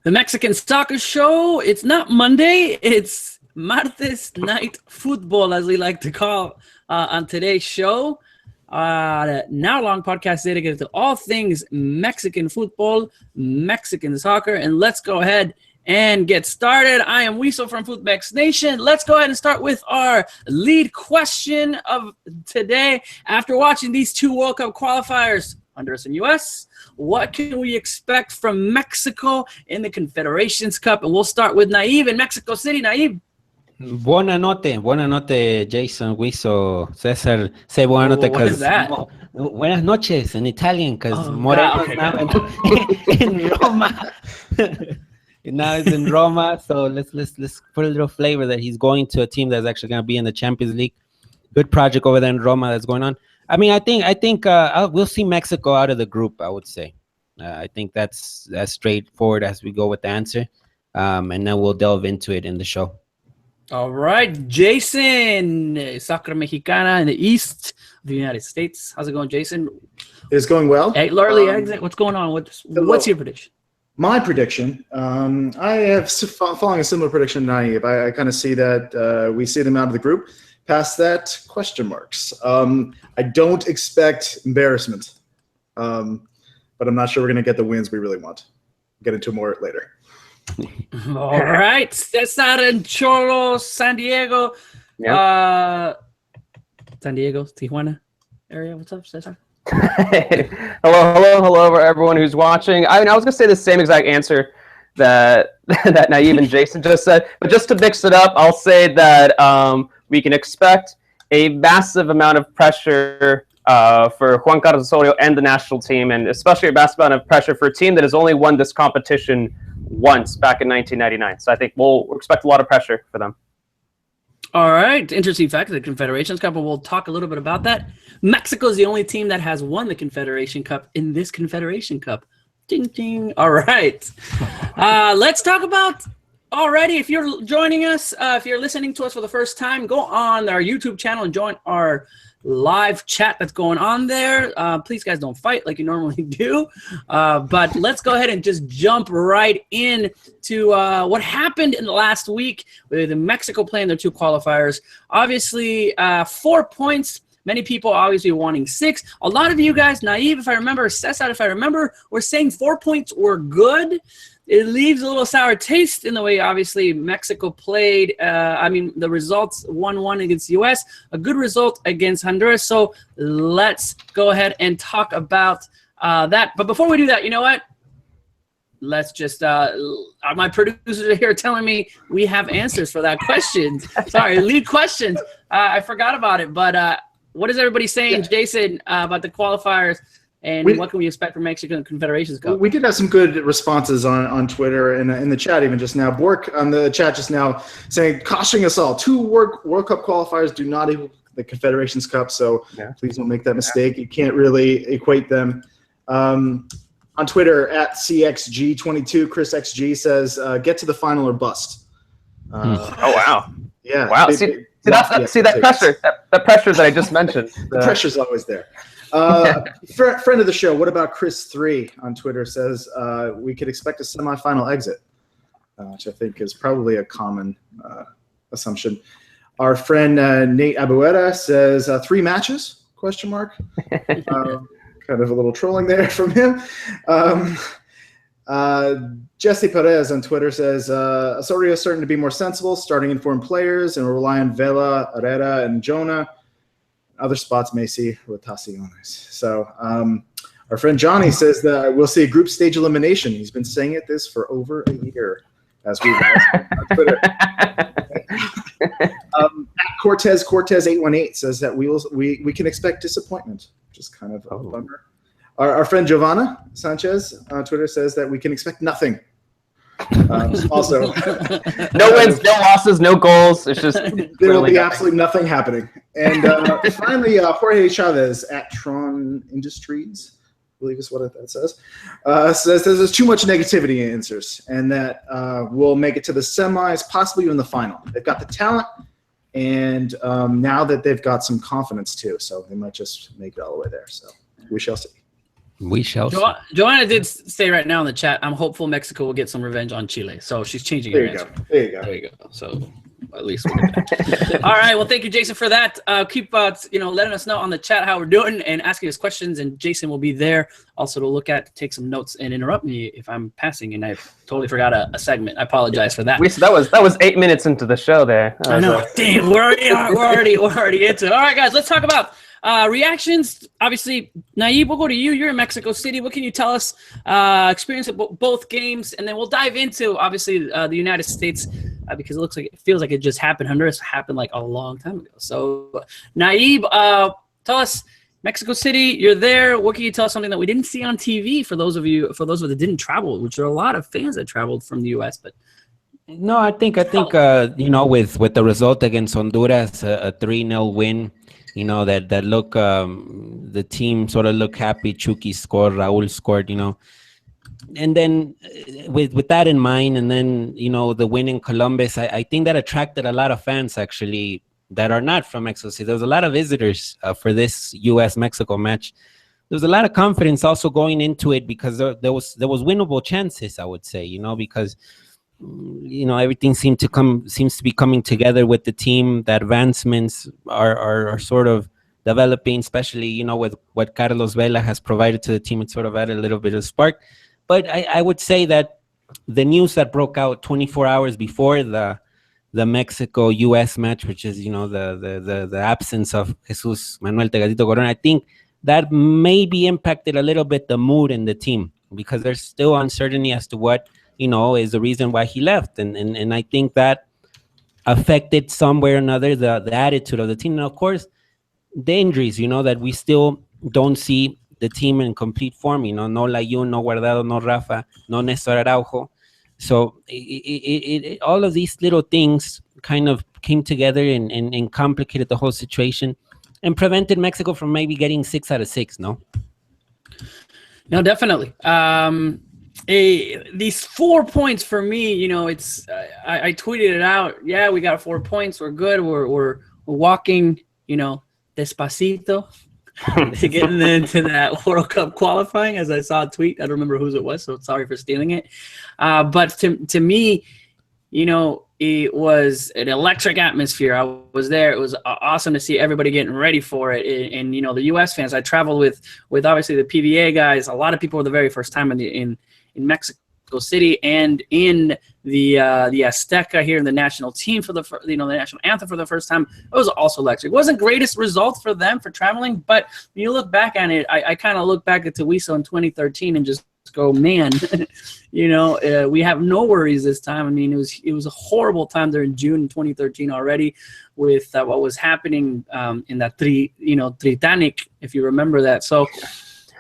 The Mexican Soccer Show. It's not Monday. It's Martes Night Football, as we like to call on today's show. Now long podcast dedicated to all things Mexican football, Mexican soccer. And let's go ahead and get started. I am Weasel from Footmex Nation. Let's go ahead and start with our lead question of today. After watching these two World Cup qualifiers, Honduras and U.S., what can we expect from Mexico in the Confederations Cup? And we'll start with Naive in Mexico City. Naive. Buena notte, Jason, Wiso, Cesar. Say buena notte because buenas noches in Italian because Moreno's now in Roma. Now he's in Roma, so let's put a little flavor that he's going to a team that's actually going to be in the Champions League. Good project over there in Roma that's going on. I mean, I think we'll see Mexico out of the group. I would say, I think that's as straightforward as we go with the answer, and then we'll delve into it in the show. All right, Jason, Soccer Mexicana in the East of the United States. How's it going, Jason? It's going well. Hey, early exit. What's going on? What's your prediction? My prediction, I have following a similar prediction to Naive. I kind of see that we see them out of the group. Past that, question marks. I don't expect embarrassment, but I'm not sure we're going to get the wins we really want. We'll get into more later. All right. Cesar and Cholos, San Diego. Yeah. San Diego, Tijuana area. What's up, Cesar? Hello, everyone who's watching. I was going to say the same exact answer that Naive and Jason just said, but just to mix it up, I'll say that we can expect a massive amount of pressure for Juan Carlos Osorio and the national team, and especially a massive amount of pressure for a team that has only won this competition once back in 1999. So I think we'll expect a lot of pressure for them. All right. Interesting fact, the Confederations Cup, and we'll talk a little bit about that. Mexico is the only team that has won the Confederation Cup in this Confederation Cup. Ding, ding. All right. Let's talk about already. If you're joining us, if you're listening to us for the first time, go on our YouTube channel and join our live chat that's going on there. Please, guys, don't fight like you normally do. But let's go ahead and just jump right in to what happened in the last week with Mexico playing their two qualifiers. Obviously, 4 points. Many people obviously wanting 6. A lot of you guys, Naive, if I remember, Cesar, if I remember, were saying 4 points were good. It leaves a little sour taste in the way, obviously, Mexico played. The results 1-1 against the U.S., a good result against Honduras. So let's go ahead and talk about that. But before we do that, you know what? Let's just my producers are here telling me we have answers for that question. Sorry, lead questions. I forgot about it. But what is everybody saying, Jason, about the qualifiers? And what can we expect from Mexican Confederations Cup? We did have some good responses on Twitter and in the chat even just now. Bork on the chat just now saying, cautioning us all, 2 World Cup qualifiers do not equal the Confederations Cup, so please don't make that mistake. You can't really equate them. On Twitter, at CXG22, Chris XG says, get to the final or bust. Oh, wow. Yeah. Wow. See that pressure, that pressure that I just mentioned. The pressure's always there. Friend of the show, what about Chris3 on Twitter says we could expect a semifinal exit, which I think is probably a common assumption. Our friend Nate Abueta says 3 matches, ? Kind of a little trolling there from him. Jesse Perez on Twitter says Osorio is starting to be more sensible, starting informed players, and rely on Vela, Herrera, and Jonah. Other spots may see rotaciones. So our friend Johnny says that we'll see a group stage elimination. He's been saying this for over a year, as we've asked on Twitter. Cortez818 says that we can expect disappointment, which is kind of a bummer. Our friend Giovanna Sanchez on Twitter says that we can expect nothing. Also, no wins, no losses, no goals. It's just there will be absolutely nothing happening. And finally, Jorge Chavez at Tron Industries, I believe is what that says, says there's too much negativity in answers, and that we'll make it to the semis, possibly even the final. They've got the talent, and now that they've got some confidence too, so they might just make it all the way there. So we shall see. We shall see. Joanna did say right now in the chat, I'm hopeful Mexico will get some revenge on Chile. So she's changing her answer. There you go. So at least we'll get that. All right. Well, thank you, Jason, for that. Keep letting us know on the chat how we're doing and asking us questions. And Jason will be there also to look at, take some notes, and interrupt me if I'm passing. And I totally forgot a segment. I apologize for that. That was 8 minutes into the show there. I know. Damn, we're already into it. All right, guys. Let's talk about reactions. Obviously, Naib, we'll go to you. You're in Mexico City. What can you tell us? Experience of both games, and then we'll dive into obviously the United States because it feels like it just happened. Honduras happened like a long time ago. So, Naib, tell us Mexico City. You're there. What can you tell us? Something that we didn't see on TV for those of you that didn't travel, which are a lot of fans that traveled from the U.S. But no, I think with the result against Honduras, a 3-0 win. That look, the team sort of looked happy. Chucky scored, Raul scored, and then with that in mind, and then, the win in Columbus, I think that attracted a lot of fans actually that are not from Mexico City. There was a lot of visitors for this U.S.-Mexico match. There was a lot of confidence also going into it because there was winnable chances, I would say, because everything seems to be coming together with the team. The advancements are sort of developing, especially with what Carlos Vela has provided to the team. It sort of added a little bit of spark. But I would say that the news that broke out 24 hours before the Mexico-U.S. match, which is the absence of Jesus Manuel Tegatito Corona, I think that maybe impacted a little bit the mood in the team because there's still uncertainty as to what is the reason why he left. And I think that affected some way or another the attitude of the team. And of course, the injuries, that we still don't see the team in complete form, no Layun, no Guardado, no Rafa, no Nestor Araujo. So all of these little things kind of came together and complicated the whole situation and prevented Mexico from maybe getting 6 out of 6, no? No, definitely. These 4 points for me, it's I tweeted it out. Yeah, we got 4 points. We're good. We're walking, despacito to getting into that World Cup qualifying. As I saw a tweet, I don't remember whose it was, so sorry for stealing it. But to me, it was an electric atmosphere. I was there. It was awesome to see everybody getting ready for it. And the U.S. fans, I traveled with obviously the PVA guys. A lot of people were the very first time in Mexico City and in the Azteca here in the national team for the national anthem for the first time. It was also electric. It wasn't greatest result for them for traveling, but when you look back on it, I kind of look back at Tuiso in 2013 and just go, man, we have no worries this time. I mean, it was a horrible time there in June 2013 already with what was happening in that Titanic, if you remember that. So.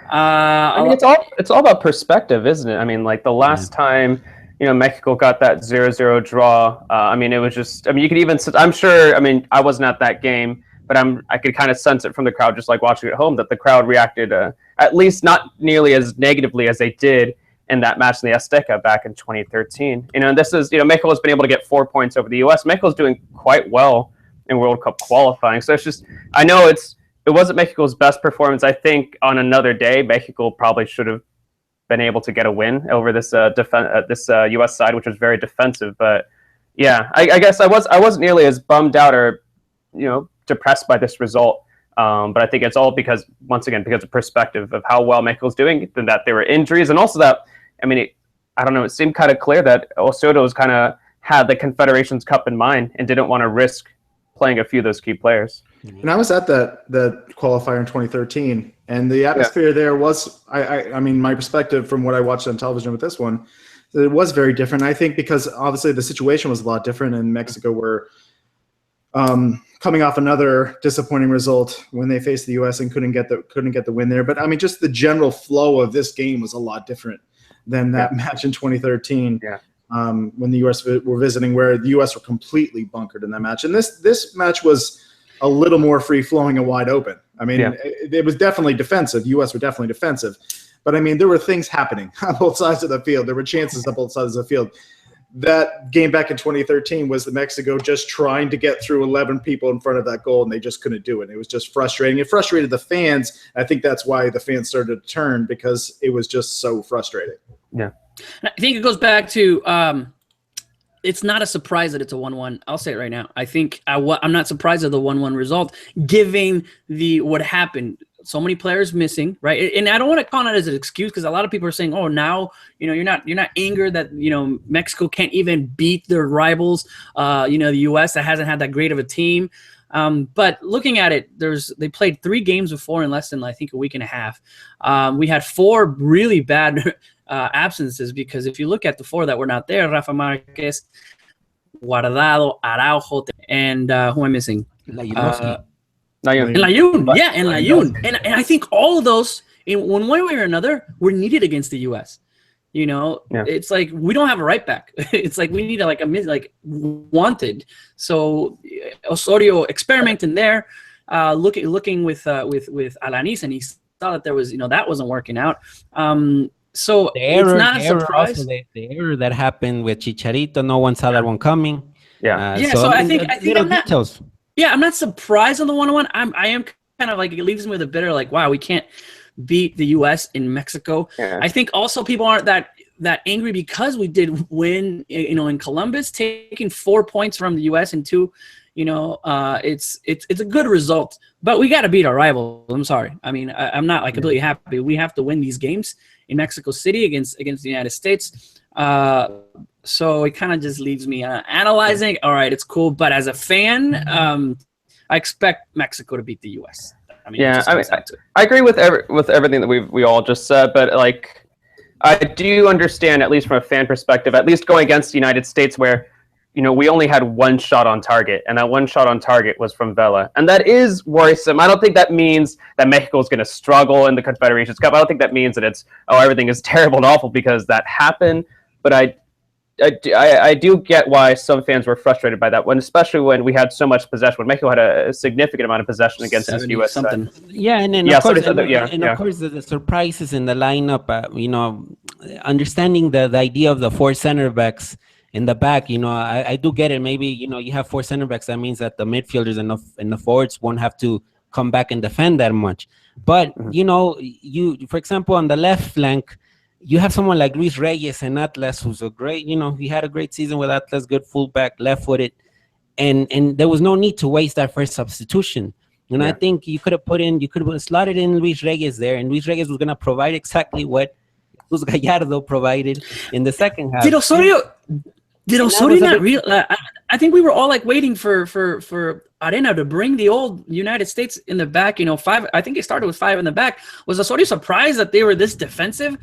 It's all about perspective, isn't it? I mean, like the last time, Mexico got that 0-0 draw. It was just. You could even. I'm sure. I wasn't at that game, but I could kind of sense it from the crowd, just like watching at home, that the crowd reacted at least not nearly as negatively as they did in that match in the Azteca back in 2013. This is. Mexico has been able to get 4 points over the U.S. Mexico's doing quite well in World Cup qualifying. So it's just. I know it wasn't Mexico's best performance. I think on another day, Mexico probably should have been able to get a win over this U.S. side, which was very defensive. But yeah, I guess I wasn't nearly as bummed out or depressed by this result. But I think it's all because of perspective of how well Mexico's doing, and that there were injuries, and also that I don't know. It seemed kind of clear that Osoto's kind of had the Confederations Cup in mind and didn't want to risk playing a few of those key players. And I was at the qualifier in 2013, and the atmosphere there was, my perspective from what I watched on television with this one, it was very different. I think because obviously the situation was a lot different, and Mexico were coming off another disappointing result when they faced the U.S. and couldn't get the win there. But just the general flow of this game was a lot different than that match in 2013. Yeah. When the U.S. were visiting, where the U.S. were completely bunkered in that match. And this match was a little more free-flowing and wide open. It was definitely defensive. The U.S. were definitely defensive. But, there were things happening on both sides of the field. There were chances on both sides of the field. that game back in 2013 was the Mexico just trying to get through 11 people in front of that goal, and they just couldn't do it. It was just frustrating. It frustrated the fans. I think that's why the fans started to turn, because it was just so frustrating. Yeah. I think it goes back to it's not a surprise that it's a 1-1. I'll say it right now. I think I'm not surprised at the 1-1 result, given what happened. So many players missing, right? And I don't want to call it as an excuse, because a lot of people are saying, "Oh, now you're not angered that Mexico can't even beat their rivals, the U.S. that hasn't had that great of a team." But looking at it, they played 3 games before in less than, I think, a week and a half. We had 4 really bad absences, because if you look at the 4 that were not there, Rafa Marquez, Guardado, Araujo, and who am I missing? And Layun, yeah, and Layun. And I think all of those, in one way or another, were needed against the U.S. It's like we don't have a right back. It's like we need wanted. So Osorio experimenting there, looking with Alanis, and he saw that there was that wasn't working out. So it's not a surprise. The error that happened with Chicharito, no one saw that one coming. Yeah. So I think I'm not. Details. Yeah, I'm not surprised on the 1-1. I am kind of like, it leaves me with a bitter, like, wow, we can't beat the U.S. in Mexico. Yeah. I think also people aren't that angry because we did win, in Columbus, taking 4 points from the U.S. and 2. It's a good result, but we got to beat our rivals. I'm sorry. I mean, I'm not completely happy. We have to win these games in Mexico City against the United States. So it kind of just leaves me analyzing. All right, it's cool, but as a fan, I expect Mexico to beat the U.S. I mean, I agree with everything that we all just said, but I do understand, at least from a fan perspective, at least going against the United States, where we only had 1 shot on target, and that 1 shot on target was from Vela, and that is worrisome. I don't think that means that Mexico is going to struggle in the Confederations Cup. I don't think that means that it's everything is terrible and awful, because that happened, but I do get why some fans were frustrated by that one, especially when we had so much possession. When Mexico had a significant amount of possession against this U.S. something. Yeah, and then of course, of course, the surprises in the lineup. Understanding the idea of the 4 center backs in the back. I do get it. Maybe you have 4 center backs. That means that the midfielders and the forwards won't have to come back and defend that much. But you, for example, on the left flank, you have someone like Luis Reyes in Atlas, who's a great, he had a great season with Atlas, good fullback, left-footed, and there was no need to waste that first substitution. I think you could have slotted in Luis Reyes there, and Luis Reyes was going to provide exactly what Jesus Gallardo provided in the second half. Did Osorio not real? I think we were all waiting for Arena to bring the old United States in the back. 5. I think it started with 5 in the back. Was Osorio surprised that they were this defensive?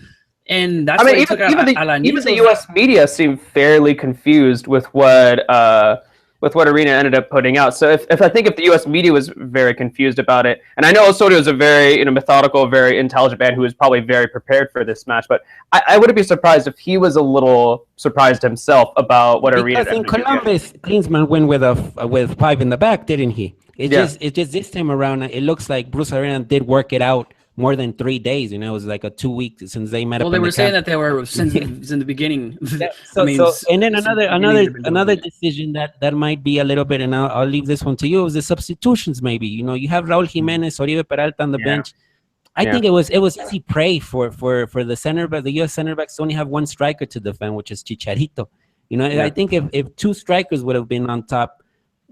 And that's even the U.S. media seemed fairly confused with what Arena ended up putting out. So if the U.S. media was very confused about it, and I know Osorio is a very methodical, very intelligent man who is probably very prepared for this match, but I wouldn't be surprised if he was a little surprised himself about what Arena. Because in Columbus, Klinsmann went with 5 in the back, didn't he? It's just this time around, it looks like Bruce Arena did work it out more than 3 days. It was like a 2 week since they met. Well, up they were saying that they were since in the beginning. And then another decision that might be a little bit, and I'll leave this one to you, is the substitutions. Maybe you have Raúl Jiménez, Oribe Peralta on the bench. I think it was easy prey for the center back. The U.S. center backs only have 1 striker to defend, which is Chicharito. I think if 2 strikers would have been on top,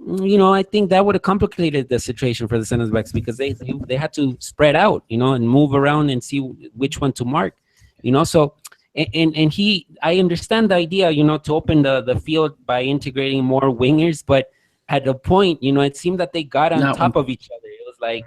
I think that would have complicated the situation for the center backs, because they had to spread out, and move around and see which one to mark, So, and I understand the idea, to open the field by integrating more wingers, but at the point, it seemed that they got on top of each other. It was like,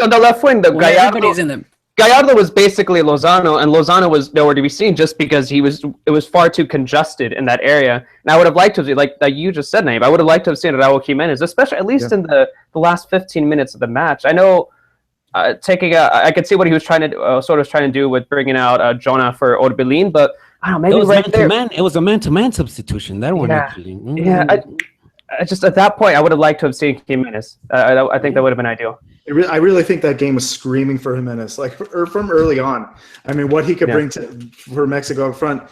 on the left wing, everybody's in them. Gallardo was basically Lozano, and Lozano was nowhere to be seen just because it was far too congested in that area. And I would have liked to see, like you just said, Naib, I would have liked to have seen Raúl Jiménez, especially at least in the last 15 minutes of the match. I know I could see what he was trying to do with bringing out Jonah for Orbelin, but I don't know, maybe it was a man-to-man substitution. That one actually. Mm-hmm. I just at that point I would have liked to have seen Jimenez. I think that would have been ideal. I really think that game was screaming for Jimenez, from early on. I mean, what he could bring for Mexico up front.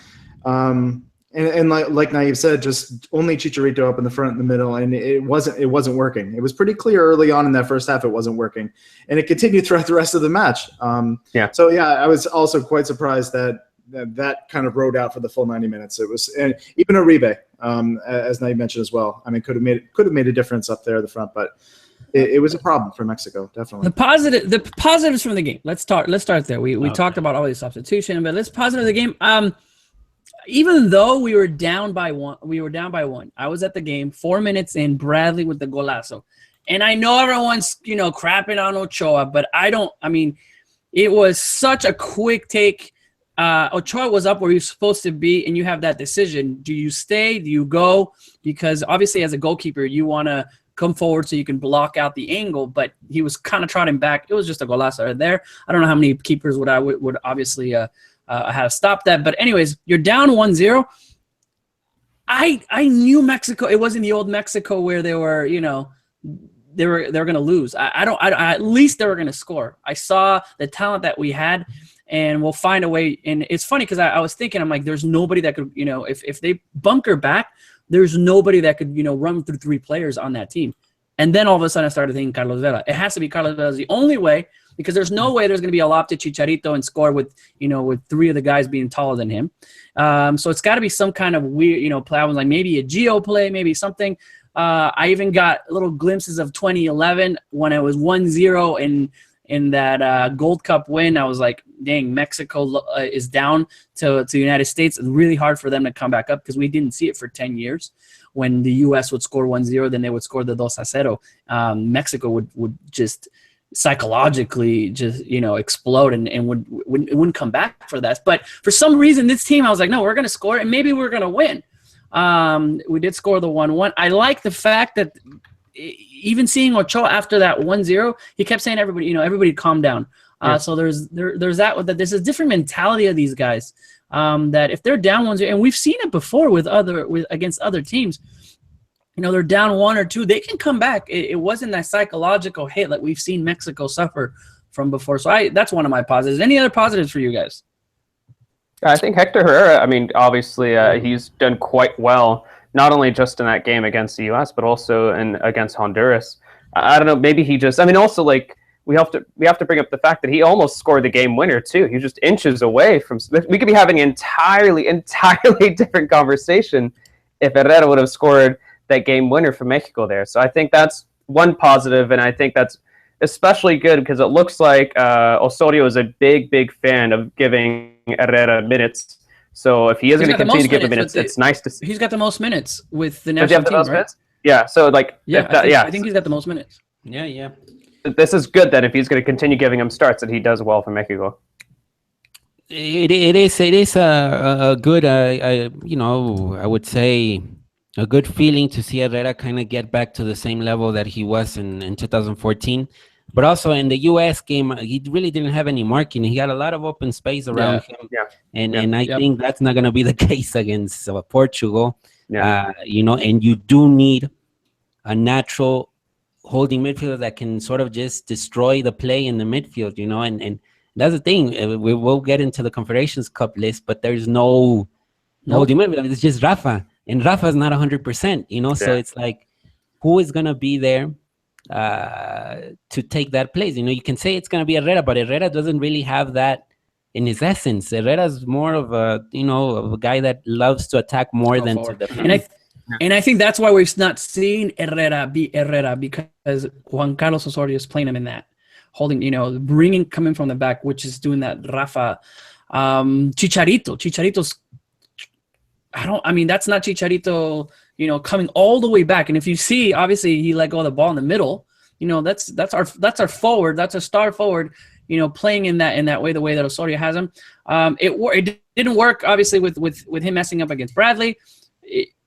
And And like Naive said, just only Chicharito up in the front and the middle, and it wasn't working. It was pretty clear early on in that first half it wasn't working, and it continued throughout the rest of the match. So I was also quite surprised that kind of rode out for the full 90 minutes. It was, and even Uribe, as Naive mentioned as well. I mean, could have made a difference up there at the front, but it was a problem for Mexico, definitely. The positives from the game. Let's start there. We talked about all these substitution, but let's positive the game. Even though we were down by one. I was at the game 4 minutes in, Bradley with the golazo. And I know everyone's, crapping on Ochoa, but it was such a quick take. Ochoa was up where he was supposed to be, and you have that decision. Do you stay? Do you go? Because obviously as a goalkeeper, you want to come forward so you can block out the angle, but he was kind of trotting back. It was just a golazo right there. I don't know how many keepers would obviously have stopped that. But anyways, you're down 1-0. I knew Mexico. It wasn't the old Mexico where they were, they were going to lose. At least they were going to score. I saw the talent that we had, and we'll find a way. And it's funny because I was thinking, I'm like, there's nobody that could, if they bunker back, there's nobody that could, run through 3 players on that team. And then all of a sudden I started thinking Carlos Vela. It has to be Carlos Vela. The only way, because there's no way there's going to be a lob to Chicharito and score with 3 of the guys being taller than him. So it's got to be some kind of weird, play. I was like, maybe a geo play, maybe something. I even got little glimpses of 2011 when it was 1-0 in that Gold Cup win. I was like, dang, Mexico is down to the United States. It's really hard for them to come back up because we didn't see it for 10 years. When the U.S. would score 1-0, then they would score the 2-0. Mexico would just psychologically just explode and wouldn't come back for that. But for some reason, this team, I was like, no, we're going to score and maybe we're going to win. We did score the 1-1. I like the fact that even seeing Ochoa after that 1-0, he kept saying everybody calm down. So there's that there's a different mentality of these guys. That if they're down 1-0, and we've seen it before against other teams, they're down 1 or 2, they can come back. It wasn't that psychological hit like we've seen Mexico suffer from before. So that's one of my positives. Any other positives for you guys? I think Hector Herrera, obviously he's done quite well, not only just in that game against the U.S., but also against Honduras. I don't know, maybe he just, also we have to bring up the fact that he almost scored the game winner too. He was just inches away from. We could be having an entirely different conversation if Herrera would have scored that game winner for Mexico there. So I think that's one positive, and I think that's especially good because it looks like Osorio is a big fan of giving Herrera minutes. So if he is going to continue to give him minutes, it's nice to see. He's got the most minutes with the national team, right? Minutes? Yeah. So I think he's got the most minutes. Yeah. This is good that if he's going to continue giving him starts, that he does well for Mexico. It is a good, I would say a good feeling to see Herrera kind of get back to the same level that he was in 2014. But also in the U.S. game, he really didn't have any marking. He got a lot of open space around him. Yeah. And I think that's not going to be the case against Portugal. Yeah. And you do need a natural holding midfielder that can sort of just destroy the play in the midfield, and that's the thing. We will get into the Confederations Cup list, but there's no holding midfielder. It's just Rafa, and Rafa's not 100%, so it's like, who is going to be there to take that place? You can say it's going to be Herrera, but Herrera doesn't really have that in his essence. Herrera's more of a guy that loves to attack more than to defend. And I think that's why we've not seen Herrera be Herrera, because Juan Carlos Osorio is playing him in that holding, coming from the back, which is doing that. Rafa, Chicharito's. That's not Chicharito, coming all the way back. And if you see, obviously he let go of the ball in the middle. That's our forward. That's a star forward. Playing in that way, the way that Osorio has him. It didn't work obviously with him messing up against Bradley.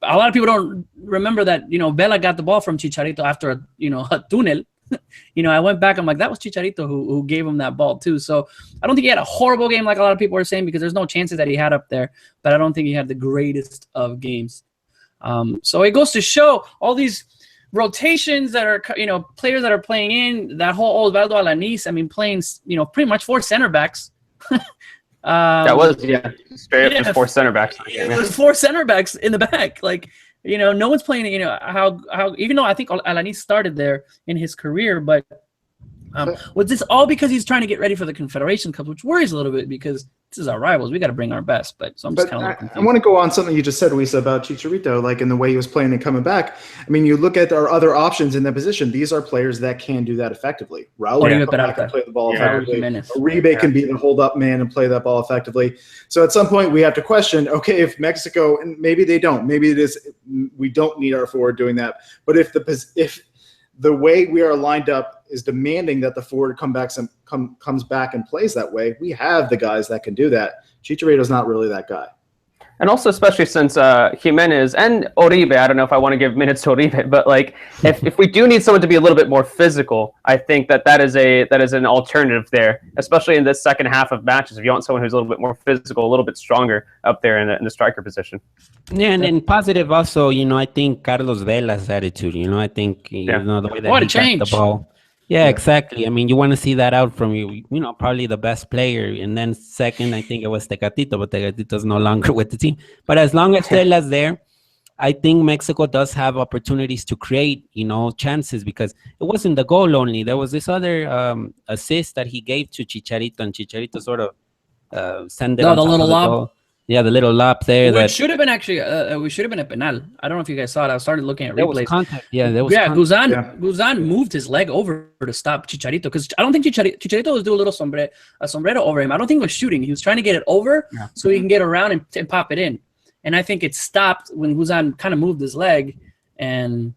A lot of people don't remember that, Vela got the ball from Chicharito after a tunnel. I went back, I'm like, that was Chicharito who gave him that ball too. So I don't think he had a horrible game like a lot of people are saying, because there's no chances that he had up there, but I don't think he had the greatest of games. So it goes to show all these rotations that are, players that are playing in that whole Osvaldo Alanis, playing, pretty much 4 center backs. That was straight up just 4 center backs. It was 4 center backs in the back. Like, no one's playing. How even though I think Alanis started there in his career, but was this all because he's trying to get ready for the Confederation Cup, which worries a little bit because this is our rivals. We got to bring our best. But so I'm just kind of I want to go on something you just said, Lisa, about Chicharito, like in the way he was playing and coming back. I mean, you look at our other options in that position. These are players that can do that effectively. Raul can play the ball effectively. Uribe can be the hold-up man and play that ball effectively. So at some point, we have to question, okay, if Mexico, and maybe they don't, maybe it is, we don't need our forward doing that. But if the way we are lined up is demanding that the forward comes back and plays that way, we have the guys that can do that. Chicharito's not really that guy. And also, especially since Jimenez and Uribe, I don't know if I want to give minutes to Uribe, but like if we do need someone to be a little bit more physical, I think that is an alternative there, especially in this second half of matches. If you want someone who's a little bit more physical, a little bit stronger up there in the striker position. Yeah, and then positive also, I think Carlos Vela's attitude, I think, the way that he got the ball. Yeah, exactly. I mean, you want to see that out from probably the best player. And then second, I think it was Tecatito, but Tecatito's no longer with the team. But as long as Vela's there, I think Mexico does have opportunities to create, chances, because it wasn't the goal only. There was this other assist that he gave to Chicharito, and Chicharito sort of sent it on the little lob. Goal. Yeah, the little lob there. Which should have been actually, we should have been a penal. I don't know if you guys saw it. I started looking at replays. There was contact. Yeah, there was contact. Guzan moved his leg over to stop Chicharito, because I don't think Chicharito was doing a little sombrero over him. I don't think he was shooting. He was trying to get it over so he can get around and pop it in. And I think it stopped when Guzan kind of moved his leg and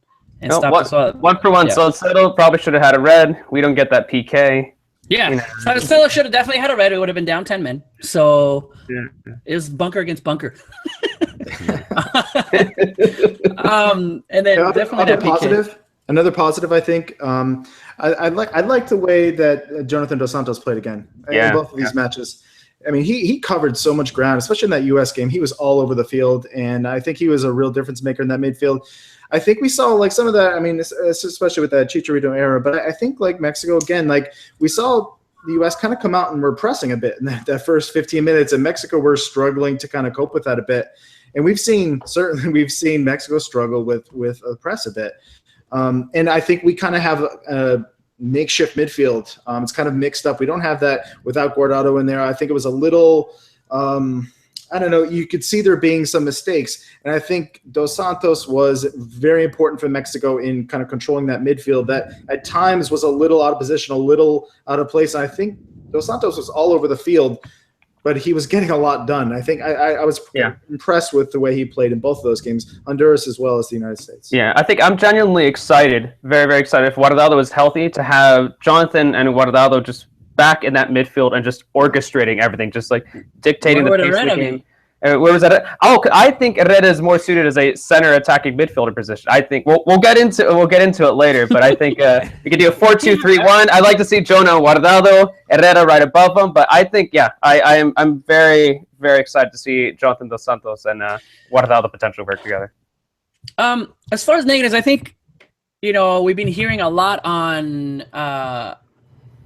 stopped. One for one. So Salcedo probably should have had a red. We don't get that PK. Yeah, Salcedo should have definitely had a red. It would have been down 10 men. So it was bunker against bunker. And then definitely positive. Another positive, I think. I like the way that Jonathan Dos Santos played again in both of these matches. I mean, he covered so much ground, especially in that U.S. game. He was all over the field, and I think he was a real difference maker in that midfield. I think we saw like some of that. I mean, especially with that Chicharito era. But I think like Mexico again, like we saw the U.S. kind of come out and were pressing a bit in that first 15 minutes, and Mexico were struggling to kind of cope with that a bit. And we've seen Mexico struggle with a press a bit. And I think we kind of have a makeshift midfield. It's kind of mixed up. We don't have that without Guardado in there. I think it was a little. I don't know, you could see there being some mistakes. And I think Dos Santos was very important for Mexico in kind of controlling that midfield that at times was a little out of position, a little out of place. And I think Dos Santos was all over the field, but he was getting a lot done. I think I was impressed with the way he played in both of those games, Honduras as well as the United States. Yeah, I think I'm genuinely excited, very, very excited if Guardado is healthy, to have Jonathan and Guardado just back in that midfield and just orchestrating everything, just like dictating the pace of the game. Where was that? I think Herrera is more suited as a center attacking midfielder position. I think we'll get into it later, but I think we could do a 4-2-3-1. I'd like to see Jonah Guardado, Herrera right above him, but I think I'm very, very excited to see Jonathan Dos Santos and Guardado potentially work together. As far as negatives, I think we've been hearing a lot on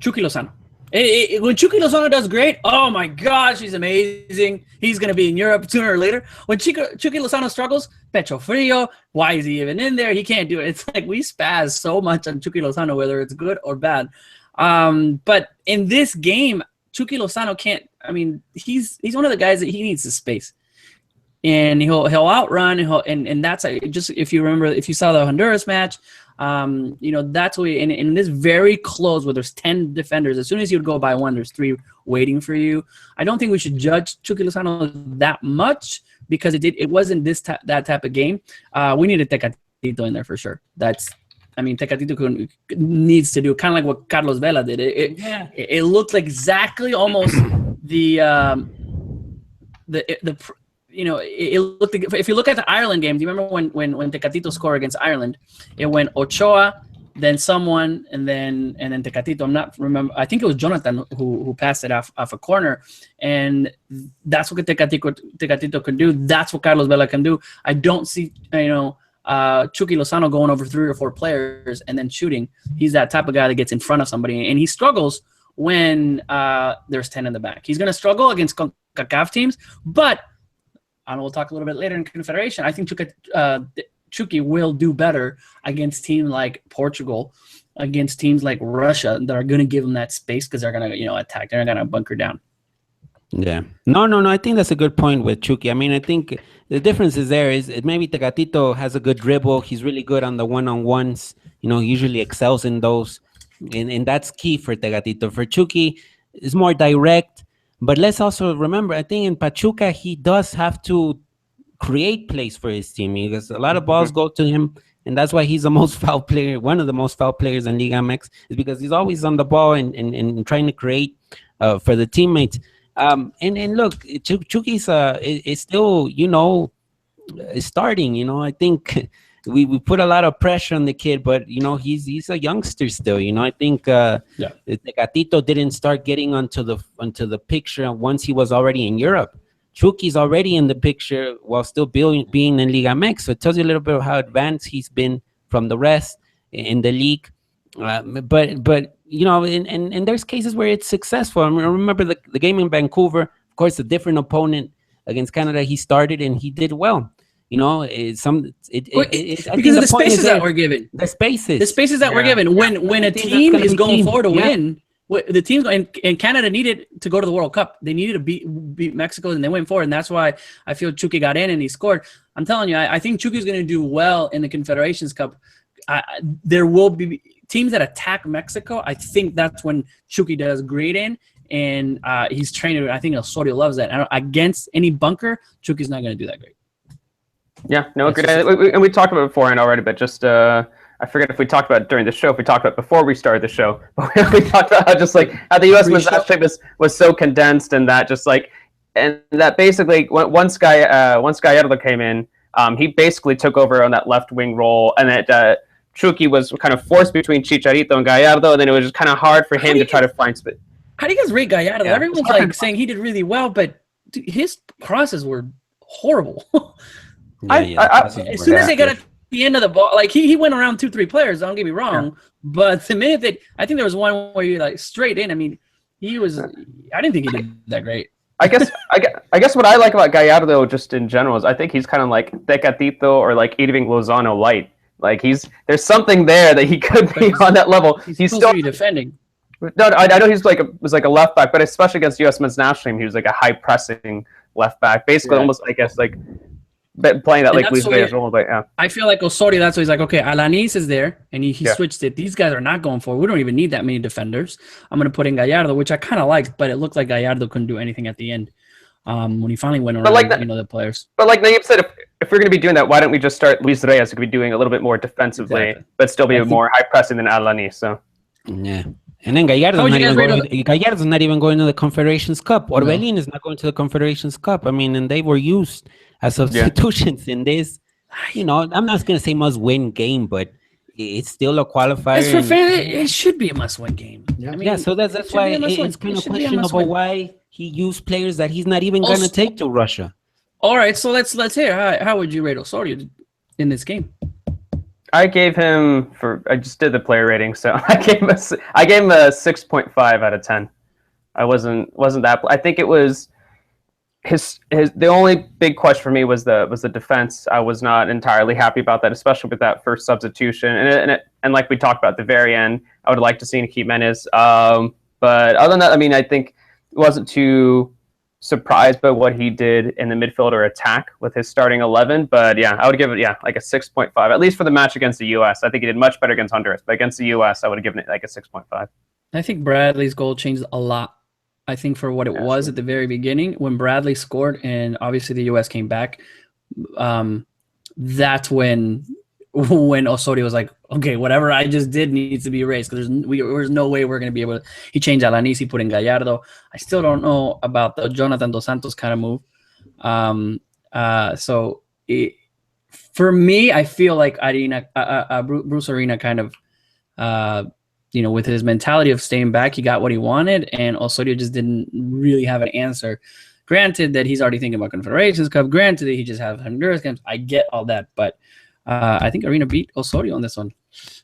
Chucky Lozano. When Chucky Lozano does great, oh my gosh, he's amazing. He's going to be in Europe sooner or later. When Chucky Lozano struggles, pecho frio, why is he even in there? He can't do it. It's like we spaz so much on Chucky Lozano, whether it's good or bad. But in this game, Chucky Lozano can't. I mean, he's one of the guys that he needs the space. And he'll outrun, and that's just, if you saw the Honduras match, that's what in this very close where there's 10 defenders, as soon as you would go by one, there's 3 waiting for you. I don't think we should judge Chucky Lozano that much because it wasn't that type of game. We needed Tecatito in there for sure. Tecatito needs to do kind of like what Carlos Vela did. It looked like exactly almost it looked like, if you look at the Ireland game, do you remember when Tecatito scored against Ireland? It went Ochoa, then someone, and then Tecatito. I think it was Jonathan who passed it off a corner, and that's what Tecatito can do. That's what Carlos Vela can do. I don't see Chucky Lozano going over 3 or 4 players and then shooting. He's that type of guy that gets in front of somebody, and he struggles when there's 10 in the back. He's going to struggle against CONCACAF teams, but and we'll talk a little bit later in Confederation. I think Chucky will do better against teams like Portugal, against teams like Russia that are going to give him that space because they're going to, attack. They're going to bunker down. Yeah. No. I think that's a good point with Chucky. I mean, I think the difference is maybe Tecatito has a good dribble. He's really good on the one-on-ones. He usually excels in those. And that's key for Tecatito. For Chucky, it's more direct. But let's also remember, I think in Pachuca, he does have to create plays for his team because a lot of balls go to him. And that's why he's the most foul player, one of the most foul players in Liga MX, is because he's always on the ball and trying to create for the teammates. And look, Chucky's is still, is starting. I think we put a lot of pressure on the kid, but he's a youngster still. I think Tecatito didn't start getting onto the picture once he was already in Europe. Chucky's already in the picture while still being in Liga MX. So it tells you a little bit of how advanced he's been from the rest in the league. But and there's cases where it's successful. I remember the game in Vancouver, of course, a different opponent against Canada. He started and he did well. Because of the spaces that we're given. The spaces that we're given. When a team is going forward to win, the teams and Canada needed to go to the World Cup. They needed to beat Mexico, and they went forward. And that's why I feel Chucky got in and he scored. I'm telling you, I think Chucky's going to do well in the Confederations Cup. There will be teams that attack Mexico. I think that's when Chucky does great in, and he's trained. I think Osorio loves that. Against any bunker, Chucky's not going to do that great. Yeah, no, good. And we talked about it beforehand already, but just I forget if we talked about it during the show, if we talked about it before we started the show. But we talked about how the U.S. men's national team was so condensed, and that basically once Gallardo came in, he basically took over on that left wing role, and that Chucky was kind of forced between Chicharito and Gallardo, and then it was just kind of hard for him to try to find space. How do you guys rate Gallardo? Yeah, everyone's saying he did really well, but his crosses were horrible. As soon as they got at the end of the ball, he went around 2-3 players. Don't get me wrong, but the minute I think there was one where you straight in. I mean, he was. I didn't think he did that great. I guess what I like about Gallardo just in general is I think he's kind of like Tecatito or like Irving Lozano light. There's something there that he could be on that level. He's still defending. No, I know he's was like a left back, but especially against U.S. men's national team, he was like a high pressing left back, basically almost playing that Luis Reyes role. But I feel like Osorio. That's why he's like, okay, Alanis is there, and he switched it. These guys are not going forward. We don't even need that many defenders. I'm going to put in Gallardo, which I kind of liked, but it looked like Gallardo couldn't do anything at the end when he finally went around. The players. But like Naib said, if we're going to be doing that, why don't we just start Luis Reyes, who could be doing a little bit more defensively, but still be more high pressing than Alanis? So yeah. And then Gallardo's not even going to the Confederations Cup. Orbelin is not going to the Confederations Cup. I mean, and they were used as substitutions in this. I'm not going to say must-win game, but it's still a qualifier. As for fans, it should be a must-win game. Yeah, so that's why it's kind of questionable why he used players that he's not even going to take to Russia. All right, so let's hear how would you rate Osorio in this game? I gave him I just did the player rating, so I gave him a 6.5 out of 10. I wasn't that. I think it was the only big question for me was the defense. I was not entirely happy about that, especially with that first substitution. And like we talked about at the very end, I would like to see Jimenez. But other than that, I mean, I think it wasn't too surprised by what he did in the midfielder attack with his starting 11. But yeah, I would give it like a 6.5, at least for the match against the U.S. I think he did much better against Honduras, but against the U.S., I would have given it like a 6.5. I think Bradley's goal changed a lot. I think for what it was at the very beginning, when Bradley scored and obviously the U.S. came back, that's when Osorio was like, okay, whatever I just did needs to be erased because there's no way we're going to be able to. He changed Alanis, he put in Gallardo. I still don't know about the Jonathan Dos Santos kind of move. For me, I feel like Bruce Arena kind of, with his mentality of staying back, he got what he wanted, and Osorio just didn't really have an answer. Granted that he's already thinking about Confederations Cup. Granted that he just has Honduras games. I get all that, but I think Arena beat Osorio on this one.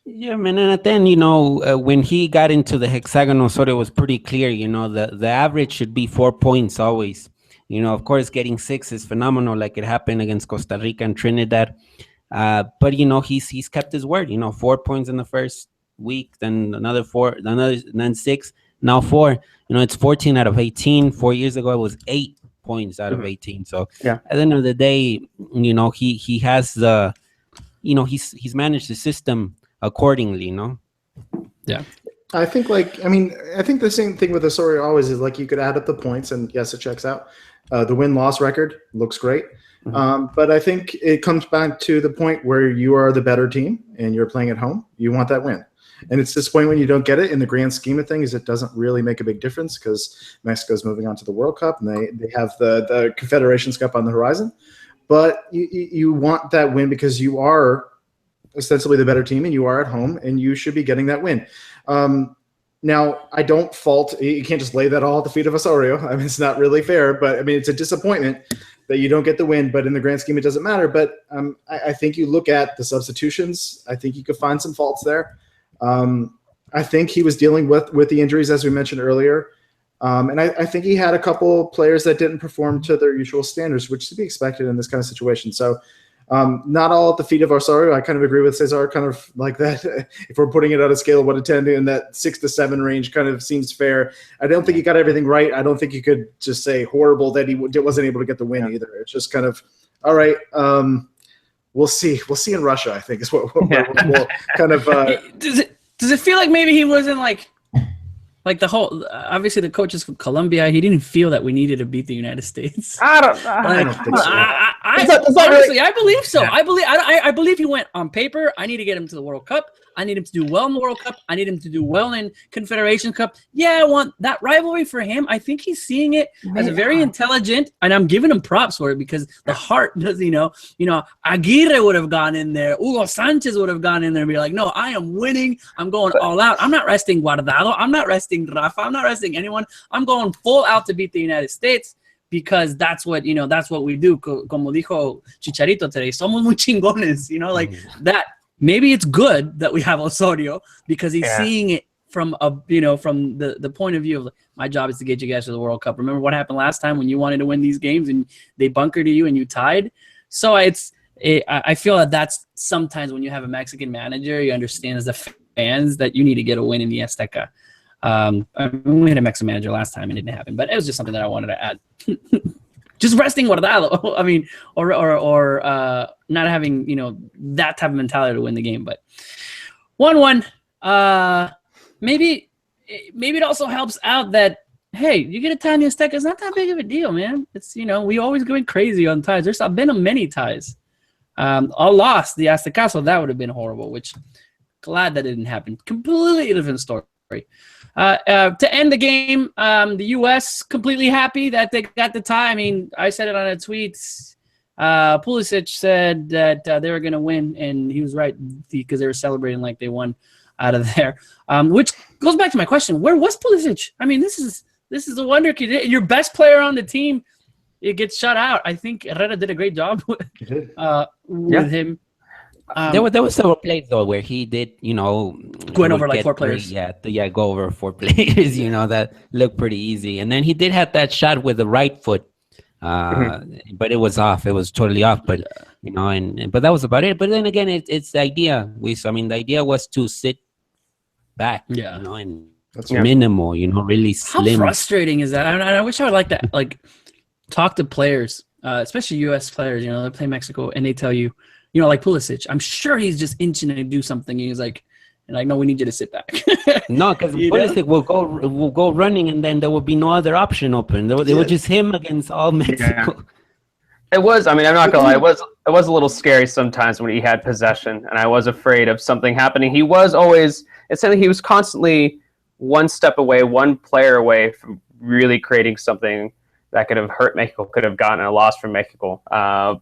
Yeah, man, and then when he got into the hexagonal, sort of was pretty clear. The average should be 4 points always. Of course, getting 6 is phenomenal, like it happened against Costa Rica and Trinidad. But he's kept his word. 4 points in the first week, then another 4, then 6, now 4. It's 14 out of 18. 4 years ago, it was 8 points out of 18. So Yeah. at the end of the day, he has the, he's managed the system accordingly. Yeah. I think I think the same thing with Osorio always is like you could add up the points and yes, it checks out. The win-loss record looks great. But I think it comes back to the point where you are the better team and you're playing at home. You want that win. And it's disappointing when you don't get it. In the grand scheme of things, it doesn't really make a big difference because Mexico's moving on to the World Cup and they have the Confederations Cup on the horizon. But you want that win because you are ostensibly the better team and you are at home and you should be getting that win. Now, I don't fault – you can't just lay that all at the feet of Osorio. I mean, it's not really fair, but, I mean, it's a disappointment that you don't get the win, but in the grand scheme, it doesn't matter. But I think you look at the substitutions. I think you could find some faults there. I think he was dealing with the injuries, as we mentioned earlier. And I think he had a couple players that didn't perform to their usual standards, which is to be expected in this kind of situation. So not all at the feet of Osorio. I kind of agree with Cesar, kind of like that. If we're putting it on a scale of 1 to 10, in that 6 to 7 range kind of seems fair. I don't think he got everything right. I don't think you could just say horrible that he wasn't able to get the win either. It's just kind of, all right, we'll see. We'll see in Russia, I think, is what we'll kind of. Does it feel like maybe he wasn't like the whole, obviously the coach is from Colombia. He didn't feel that we needed to beat the United States. I don't think so. Honestly, I believe so. Yeah. I believe he went on paper. I need to get him to the World Cup. I need him to do well in the World Cup. I need him to do well in Confederation Cup. Yeah, I want that rivalry for him. I think he's seeing it as a very intelligent, and I'm giving him props for it because the heart does, Aguirre would have gone in there. Hugo Sanchez would have gone in there and be like, no, I am winning. I'm going all out. I'm not resting Guardado. I'm not resting Rafa. I'm not resting anyone. I'm going full out to beat the United States. Because that's what we do. Como dijo Chicharito today, somos muy chingones, that. Maybe it's good that we have Osorio because he's seeing it from from the point of view of my job is to get you guys to the World Cup. Remember what happened last time when you wanted to win these games and they bunkered you and you tied? So I feel that that's sometimes when you have a Mexican manager, you understand as the fans that you need to get a win in the Azteca. We had a Mexican manager last time and it didn't happen, but it was just something that I wanted to add. Just resting Guardado. I mean, or not having that type of mentality to win the game. But 1-1. Maybe it also helps out that hey, you get a tie in the Azteca. It's not that big of a deal, man. It's we always going crazy on ties. There's been many ties. All lost the Azteca, so that would have been horrible. Which glad that didn't happen. Completely different story. To end the game, the U.S. completely happy that they got the tie. I mean, I said it on a tweet. Pulisic said that they were going to win, and he was right because they were celebrating like they won out of there. Which goes back to my question: where was Pulisic? I mean, this is a wonder kid. Your best player on the team, it gets shut out. I think Herrera did a great job with him. There were several plays though where he did, going over like 4 players. Go over 4 players. That looked pretty easy. And then he did have that shot with the right foot, but it was off. It was totally off. But but that was about it. But then again, it's the idea. The idea was to sit back. And that's minimal. Really slim. How frustrating is that? I wish I would like that. Like talk to players, especially U.S. players. They play Mexico, and they tell you. Like Pulisic, I'm sure he's just inching to do something. He's like, no, we need you to sit back. No, because Pulisic will go running, and then there will be no other option open. It was just him against all Mexico. It was. I mean, I'm not gonna lie. It was a little scary sometimes when he had possession, and I was afraid of something happening. He was always. It's something he was constantly one step away, one player away from really creating something that could have hurt Mexico, could have gotten a loss from Mexico.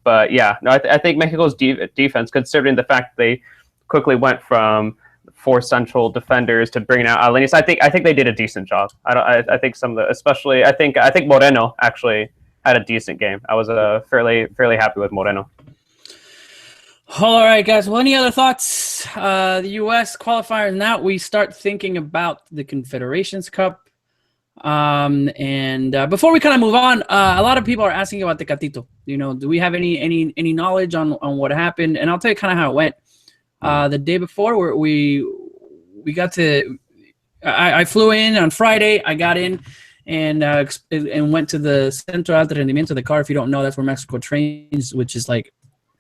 But yeah, no, I think Mexico's defense, considering the fact that they quickly went from 4 central defenders to bringing out Alanis, I think they did a decent job. I think some of the, especially, I think Moreno actually had a decent game. I was fairly happy with Moreno. All right, guys. Well, any other thoughts? The U.S. qualifiers. Now we start thinking about the Confederations Cup. And before we kind of move on, a lot of people are asking about Tecatito. You know, do we have any knowledge on what happened? And I'll tell you kind of how it went. The day before, we got to. I flew in on Friday. I got in and went to the Centro Alto Rendimiento, the car. If you don't know, that's where Mexico trains, which is like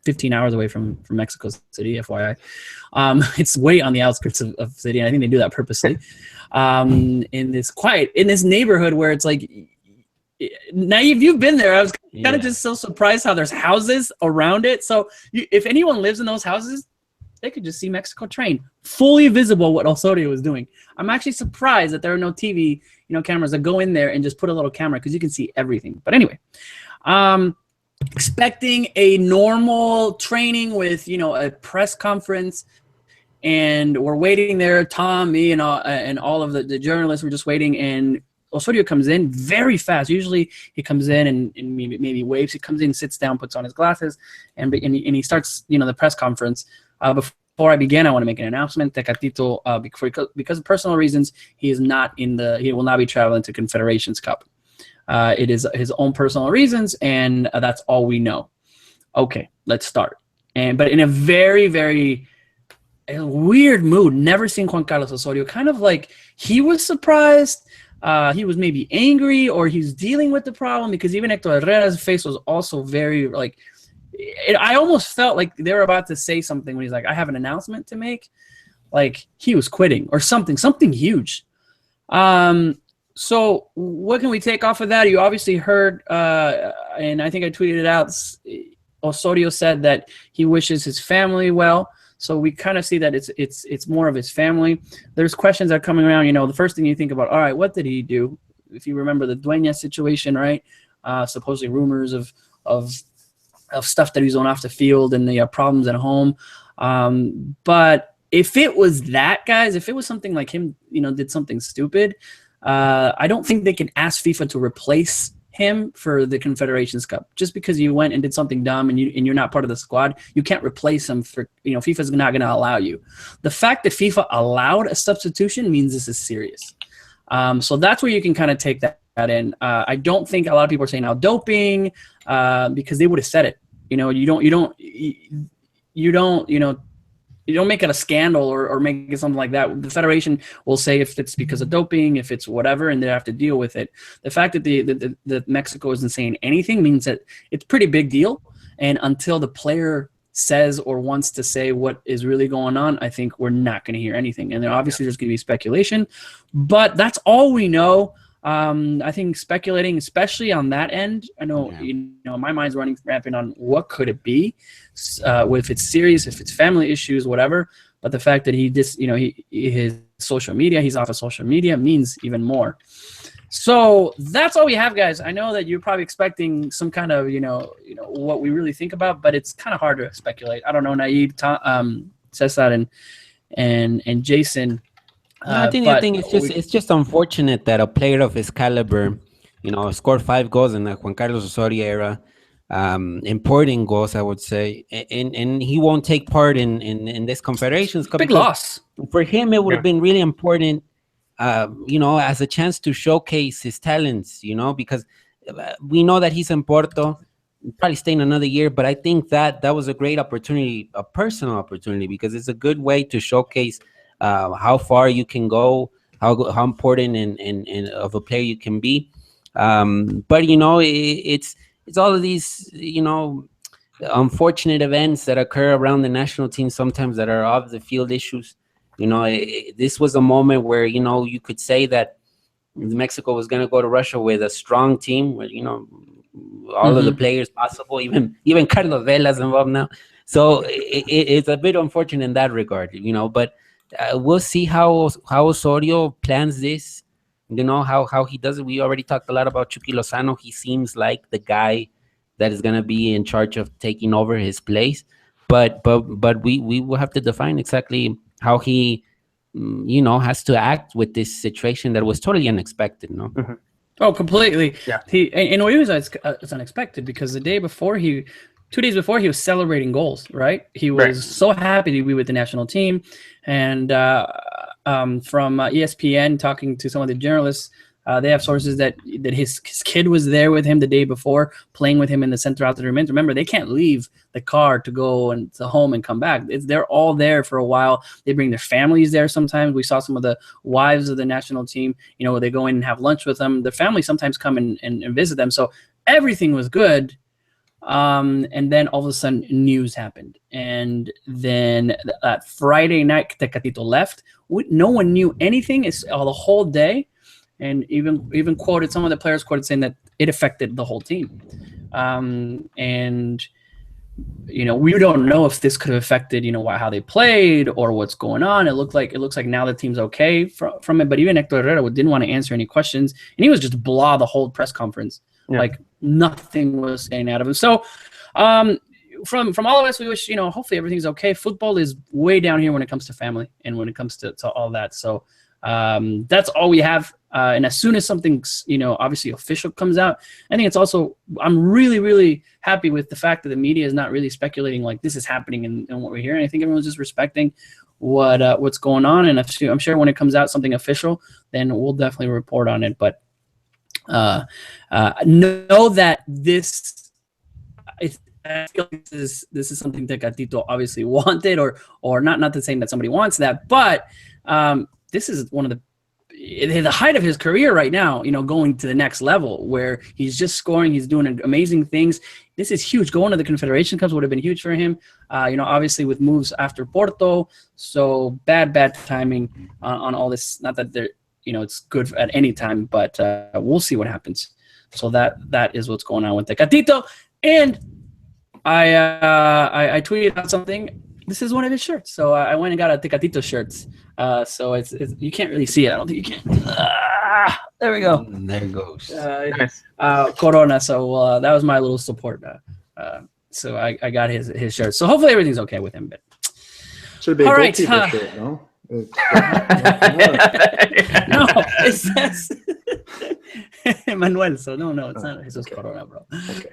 15 hours away from Mexico City, FYI. It's way on the outskirts of city, and I think they do that purposely. In this neighborhood where it's like, Naive, you've been there. I was kind of just so surprised how there's houses around it. So if anyone lives in those houses, they could just see Mexico train, fully visible what Osorio was doing. I'm actually surprised that there are no TV, cameras that go in there and just put a little camera because you can see everything. But anyway, expecting a normal training with, a press conference, and we're waiting there. Tom, me, and all of the journalists were just waiting, and Osorio comes in very fast. Usually he comes in and maybe waves. He comes in, sits down, puts on his glasses, and he starts, the press conference. Before I begin, I want to make an announcement. Tecatito, because of personal reasons, he will not be traveling to Confederations Cup. It is his own personal reasons, and that's all we know. Okay, let's start. But in a very, very weird mood. Never seen Juan Carlos Osorio. Kind of like he was surprised. He was maybe angry, or he's dealing with the problem, because even Hector Herrera's face was also very like. I almost felt like they were about to say something when he's like, "I have an announcement to make," like he was quitting or something huge. So what can we take off of that? You obviously heard, and I think I tweeted it out. Osorio said that he wishes his family well. So we kind of see that it's more of his family. There's questions that are coming around. The first thing you think about, all right, what did he do? If you remember the Dueña situation, right? Supposedly rumors of stuff that he's on off the field and the problems at home. But if it was that, guys, if it was something like him, did something stupid, I don't think they can ask FIFA to replace him for the Confederations Cup. Just because you went and did something dumb and you're not part of the squad, you can't replace him for, FIFA's not going to allow you. The fact that FIFA allowed a substitution means this is serious. So that's where you can kind of take that in. I don't think a lot of people are saying now doping, because they would have said it. You don't make it a scandal or make it something like that. The federation will say if it's because of doping, if it's whatever, and they have to deal with it. The fact that the Mexico isn't saying anything means that it's a pretty big deal. And until the player says or wants to say what is really going on, I think we're not going to hear anything. And then obviously there's going to be speculation, but that's all we know. I think speculating, especially on that end, I know, my mind's running rampant on what could it be, if it's serious, if it's family issues, whatever. But the fact that he just, his social media, he's off of social media means even more. So that's all we have, guys. I know that you're probably expecting some kind of, what we really think about, but it's kind of hard to speculate. I don't know, Naive, Cesar, and Jason. I think it's just unfortunate that a player of his caliber, scored 5 goals in the Juan Carlos Osorio era, important goals, I would say, and he won't take part in this Confederations Cup. Big loss for him. It would have been really important, as a chance to showcase his talents, because we know that he's in Porto, probably staying another year, but I think that was a great opportunity, a personal opportunity, because it's a good way to showcase how far you can go, how important and of a player you can be. But it's all of these unfortunate events that occur around the national team sometimes that are off the field issues. This was a moment where you could say that Mexico was going to go to Russia with a strong team, where all of the players possible, even Carlos Vela's involved now. So it's a bit unfortunate in that regard, but we'll see how Osorio plans this, how he does it. We already talked a lot about Chucky Lozano. He seems like the guy that is going to be in charge of taking over his place, but we will have to define exactly how he has to act with this situation that was totally unexpected. Oh, completely. Yeah. It's unexpected because the day before he 2 days before, he was celebrating goals, right? He was so happy to be with the national team. And from ESPN, talking to some of the journalists, they have sources that his kid was there with him the day before, playing with him in the Centro Alto Remittance. Remember, they can't leave the car to go and to home and come back. They're all there for a while. They bring their families there sometimes. We saw some of the wives of the national team, they go in and have lunch with them. The family sometimes come and visit them. So everything was good. And then all of a sudden news happened. And then that Friday night, Tecatito left. No one knew anything the whole day. And even quoted, some of the players quoted saying that it affected the whole team. And we don't know if this could have affected, how they played or what's going on. It looks like now the team's okay from it. But even Hector Herrera didn't want to answer any questions, and he was just blah the whole press conference. Yeah. Like nothing was saying out of him. So from all of us, we wish, hopefully everything's okay. Football is way down here when it comes to family and when it comes to all that. So that's all we have. And as soon as something, obviously official comes out, I think I'm really, really happy with the fact that the media is not really speculating like this is happening and what we're hearing. I think everyone's just respecting what's going on. And I'm sure when it comes out something official, then we'll definitely report on it. But know that I feel like this is something that Tecatito obviously wanted, or not to say that somebody wants that, but this is one of the height of his career right now, going to the next level where he's just scoring, he's doing amazing things. This is huge. Going to the Confederation Cups would have been huge for him, obviously with moves after Porto. So bad timing on all this. Not that they're, it's good at any time, but we'll see what happens. So that is what's going on with Tecatito. And I tweeted out something. This is one of his shirts. So I went and got a Tecatito shirts. So it's you can't really see it. I don't think you can. There we go. There it goes. Nice. Corona. So that was my little support. So I got his shirt. So hopefully everything's okay with him. But should be a goalkeeper shirt, no? No, it says Manuel. So no, it's not Jesus Corona, bro. Okay.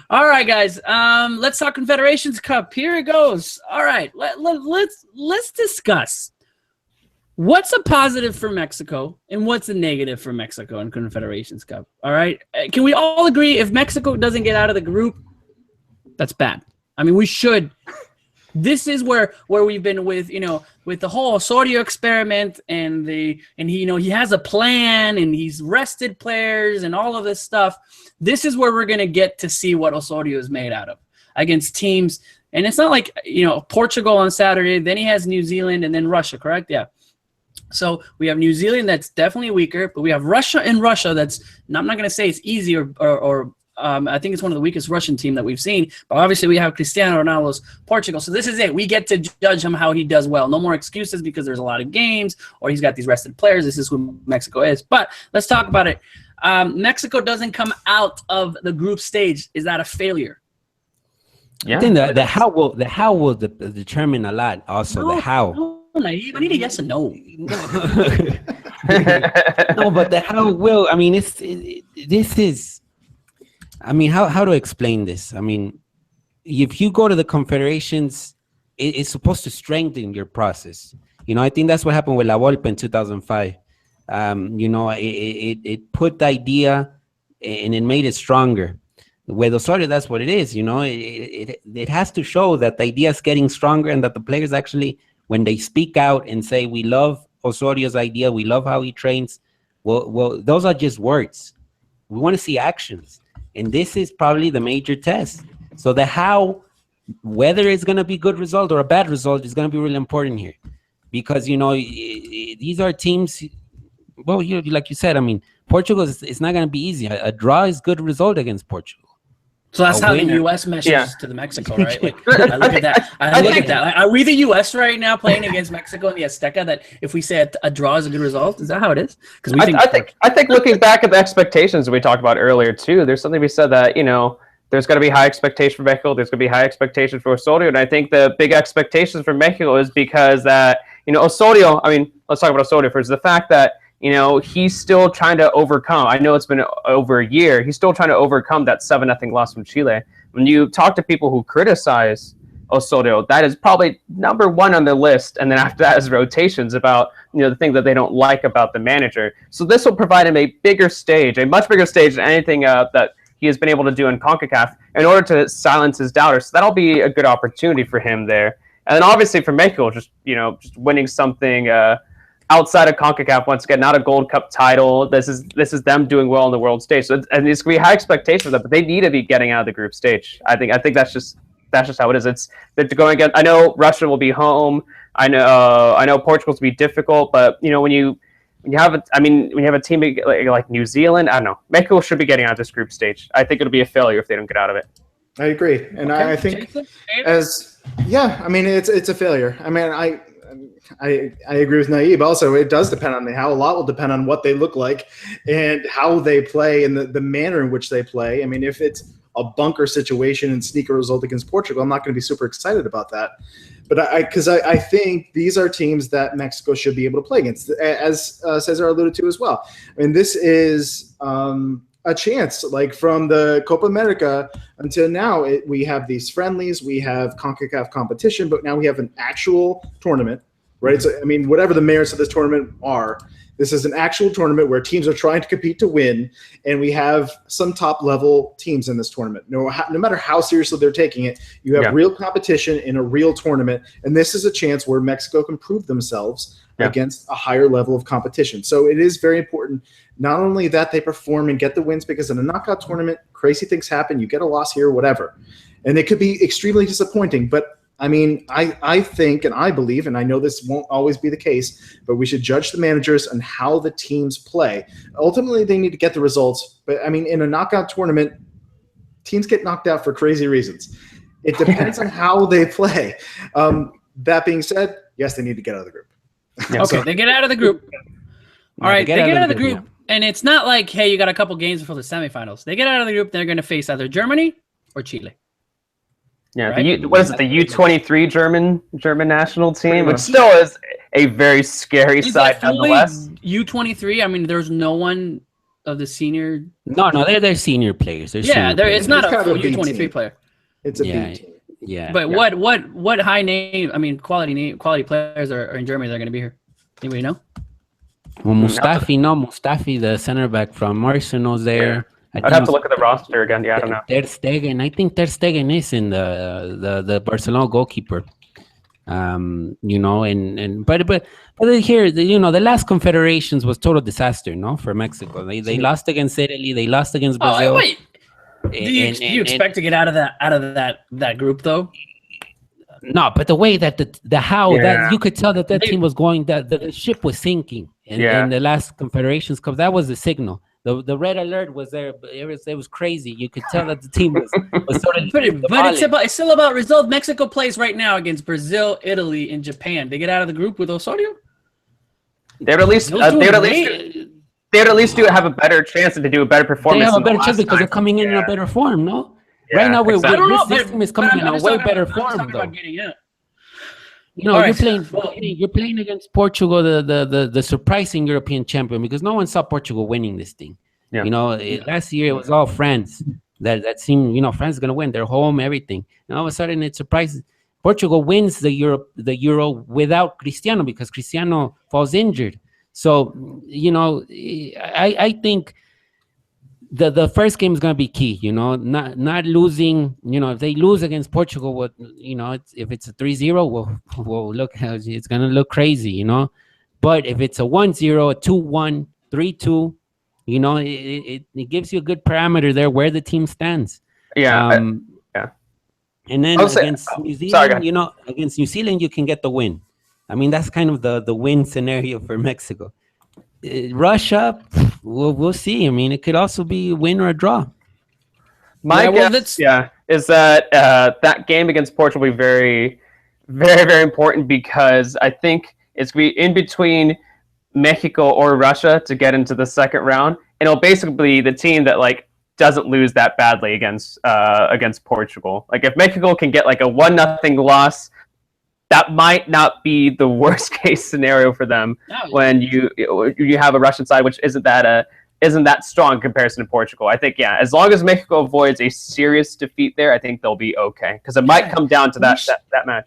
All right, guys. Let's talk Confederations Cup. Here it goes. All right, let's discuss what's a positive for Mexico and what's a negative for Mexico in Confederations Cup. All right, can we all agree if Mexico doesn't get out of the group, that's bad? I mean, we should. This is where we've been with the whole Osorio experiment and he has a plan and he's rested players and all of this stuff. This is where we're gonna get to see what Osorio is made out of against teams. And it's not like Portugal on Saturday, then he has New Zealand and then Russia, correct? Yeah. So we have New Zealand that's definitely weaker, but we have Russia that's I'm not gonna say it's easy or I think it's one of the weakest Russian team that we've seen. But obviously we have Cristiano Ronaldo's Portugal. So this is it. We get to judge him how he does well. No more excuses because there's a lot of games or he's got these rested players. This is who Mexico is. But let's talk about it. Mexico doesn't come out of the group stage. Is that a failure? Yeah. I think the how will determine a lot also. The how. I need a yes and no. No, but the how will. I mean, this is. I mean, how to explain this? I mean, if you go to the Confederations, it's supposed to strengthen your process. I think that's what happened with La Volpe in 2005. It put the idea and it made it stronger. With Osorio, that's what it is. It has to show that the idea is getting stronger and that the players actually, when they speak out and say, we love Osorio's idea, we love how he trains, well, those are just words. We want to see actions. And this is probably the major test. So the how, whether it's going to be a good result or a bad result, is going to be really important here. Because, these are teams, well, like you said, I mean, Portugal, it's not going to be easy. A draw is good result against Portugal. So that's how the U.S. messages to the Mexico, right? Like, I look at that. I look at that. Like, are we the U.S. right now playing against Mexico in the Azteca? That if we say a draw is a good result, is that how it is? Because I think looking back at the expectations we talked about earlier too, there's something we said that there's going to be high expectation for Mexico. There's going to be high expectation for Osorio, and I think the big expectations for Mexico is because that Osorio. I mean, let's talk about Osorio first. The fact that he's still trying to overcome. I know it's been over a year. He's still trying to overcome that 7-0 loss from Chile. When you talk to people who criticize Osorio, that is probably number one on the list. And then after that is rotations about, the things that they don't like about the manager. So this will provide him a bigger stage, a much bigger stage than anything that he has been able to do in CONCACAF in order to silence his doubters. So that'll be a good opportunity for him there. And then obviously for Mexico, just winning something outside of CONCACAF once again, not a Gold Cup title. This is them doing well on the world stage. So and it's gonna be high expectations of them, but they need to be getting out of the group stage. I think that's just how it is. They're going again. I know Russia will be home. I know Portugal's will be difficult, but when you have a team like New Zealand, I don't know. Mexico should be getting out of this group stage. I think it'll be a failure if they don't get out of it. I agree, and okay. I think it's a failure. I agree with Naib. Also, it does depend on a lot will depend on what they look like and how they play and the manner in which they play. If it's a bunker situation and sneaker result against Portugal, I'm not going to be super excited about that. But I think these are teams that Mexico should be able to play against, as Cesar alluded to as well. This is a chance, like from the Copa America until now, we have these friendlies, we have CONCACAF competition, but now we have an actual tournament, right? So, whatever the merits of this tournament are, this is an actual tournament where teams are trying to compete to win, and we have some top-level teams in this tournament. No matter how seriously they're taking it, you have real competition in a real tournament, and this is a chance where Mexico can prove themselves against a higher level of competition. So it is very important, not only that they perform and get the wins, because in a knockout tournament, crazy things happen. You get a loss here, whatever. And it could be extremely disappointing, but I think and I believe, and I know this won't always be the case, but we should judge the managers on how the teams play. Ultimately, they need to get the results. But, in a knockout tournament, teams get knocked out for crazy reasons. It depends on how they play. That being said, yes, they need to get out of the group. Okay, they get out of the group. All right, they get out of the group. And it's not like, hey, you got a couple games before the semifinals. They get out of the group, they're going to face either Germany or Chile. Yeah, right? What is it, the U23 German national team, which still is a very scary side nonetheless. U23, there's no one of the senior. No, they're senior players. It's not a U23 player. It's a B team. Yeah. But what high name? Quality players are in Germany. They're going to be here. Anybody know? Well, Mustafi, the center back from Arsenal's there. I'd have to look at the roster again. Yeah, I don't know. Ter Stegen. I think Ter Stegen is in the Barcelona goalkeeper. But here, the last Confederations was total disaster, for Mexico. They lost against Italy. They lost against Brazil. Oh, wait. Do you expect to get out of that group though? No, but the way that that you could tell that team was going, that the ship was sinking in the last Confederations Cup. That was the signal. The red alert was there, but it was crazy. You could tell that the team was sort of. But it's still about results. Mexico plays right now against Brazil, Italy, and Japan. They get out of the group with Osorio. They'd at least have a better chance to do a better performance. They have a better chance because they're coming in a better form. No, right now this team is coming in a way better form though. You're playing against Portugal, the surprising European champion, because no one saw Portugal winning this thing. Yeah. Last year it was all France that seemed, France is going to win. They're home, everything. And all of a sudden it surprises. Portugal wins the Euro without Cristiano because Cristiano falls injured. So, I think the first game is going to be key, not losing, if they lose against Portugal, if it's a 3-0, well, look, it's going to look crazy, but if it's a 1-0, a 2-1, 3-2, it gives you a good parameter there where the team stands. Yeah. And then against New Zealand, against New Zealand, you can get the win. That's kind of the win scenario for Mexico. Russia, we'll see. It could also be a win or a draw. My guess, is that that game against Portugal will be very, very, very important, because I think it's going to be in between Mexico or Russia to get into the second round, and it'll basically be the team that doesn't lose that badly against Portugal. If Mexico can get a 1-0 loss, that might not be the worst case scenario for them when you have a Russian side which isn't that strong in comparison to Portugal. I think as long as Mexico avoids a serious defeat there, I think they'll be okay because it might come down to that match.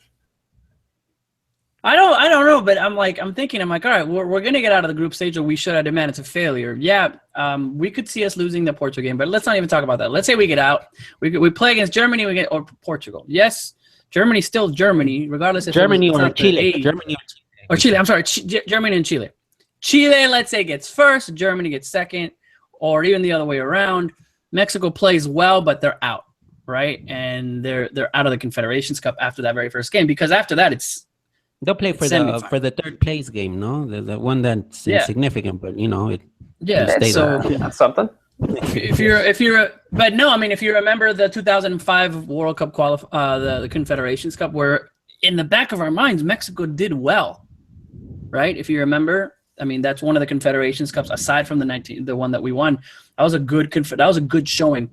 I don't know, but I'm thinking, all right, we're gonna get out of the group stage, or we should. I demand it's a failure. We could see us losing the Portugal game, but let's not even talk about that. Let's say we get out, we play against Germany, or Portugal. Yes, Germany's still Germany, regardless if Germany or Chile. Chile. I'm sorry, Germany and Chile. Chile, let's say, gets first, Germany gets second, or even the other way around. Mexico plays well, but they're out, right? And they're out of the Confederations Cup after that very first game, because after that they'll play for the third place game, no? The one that's insignificant, but that's something. If you remember the 2005 World Cup the Confederations Cup, where in the back of our minds Mexico did well, right? If you remember, that's one of the Confederations Cups aside from the one that we won. That was a good showing.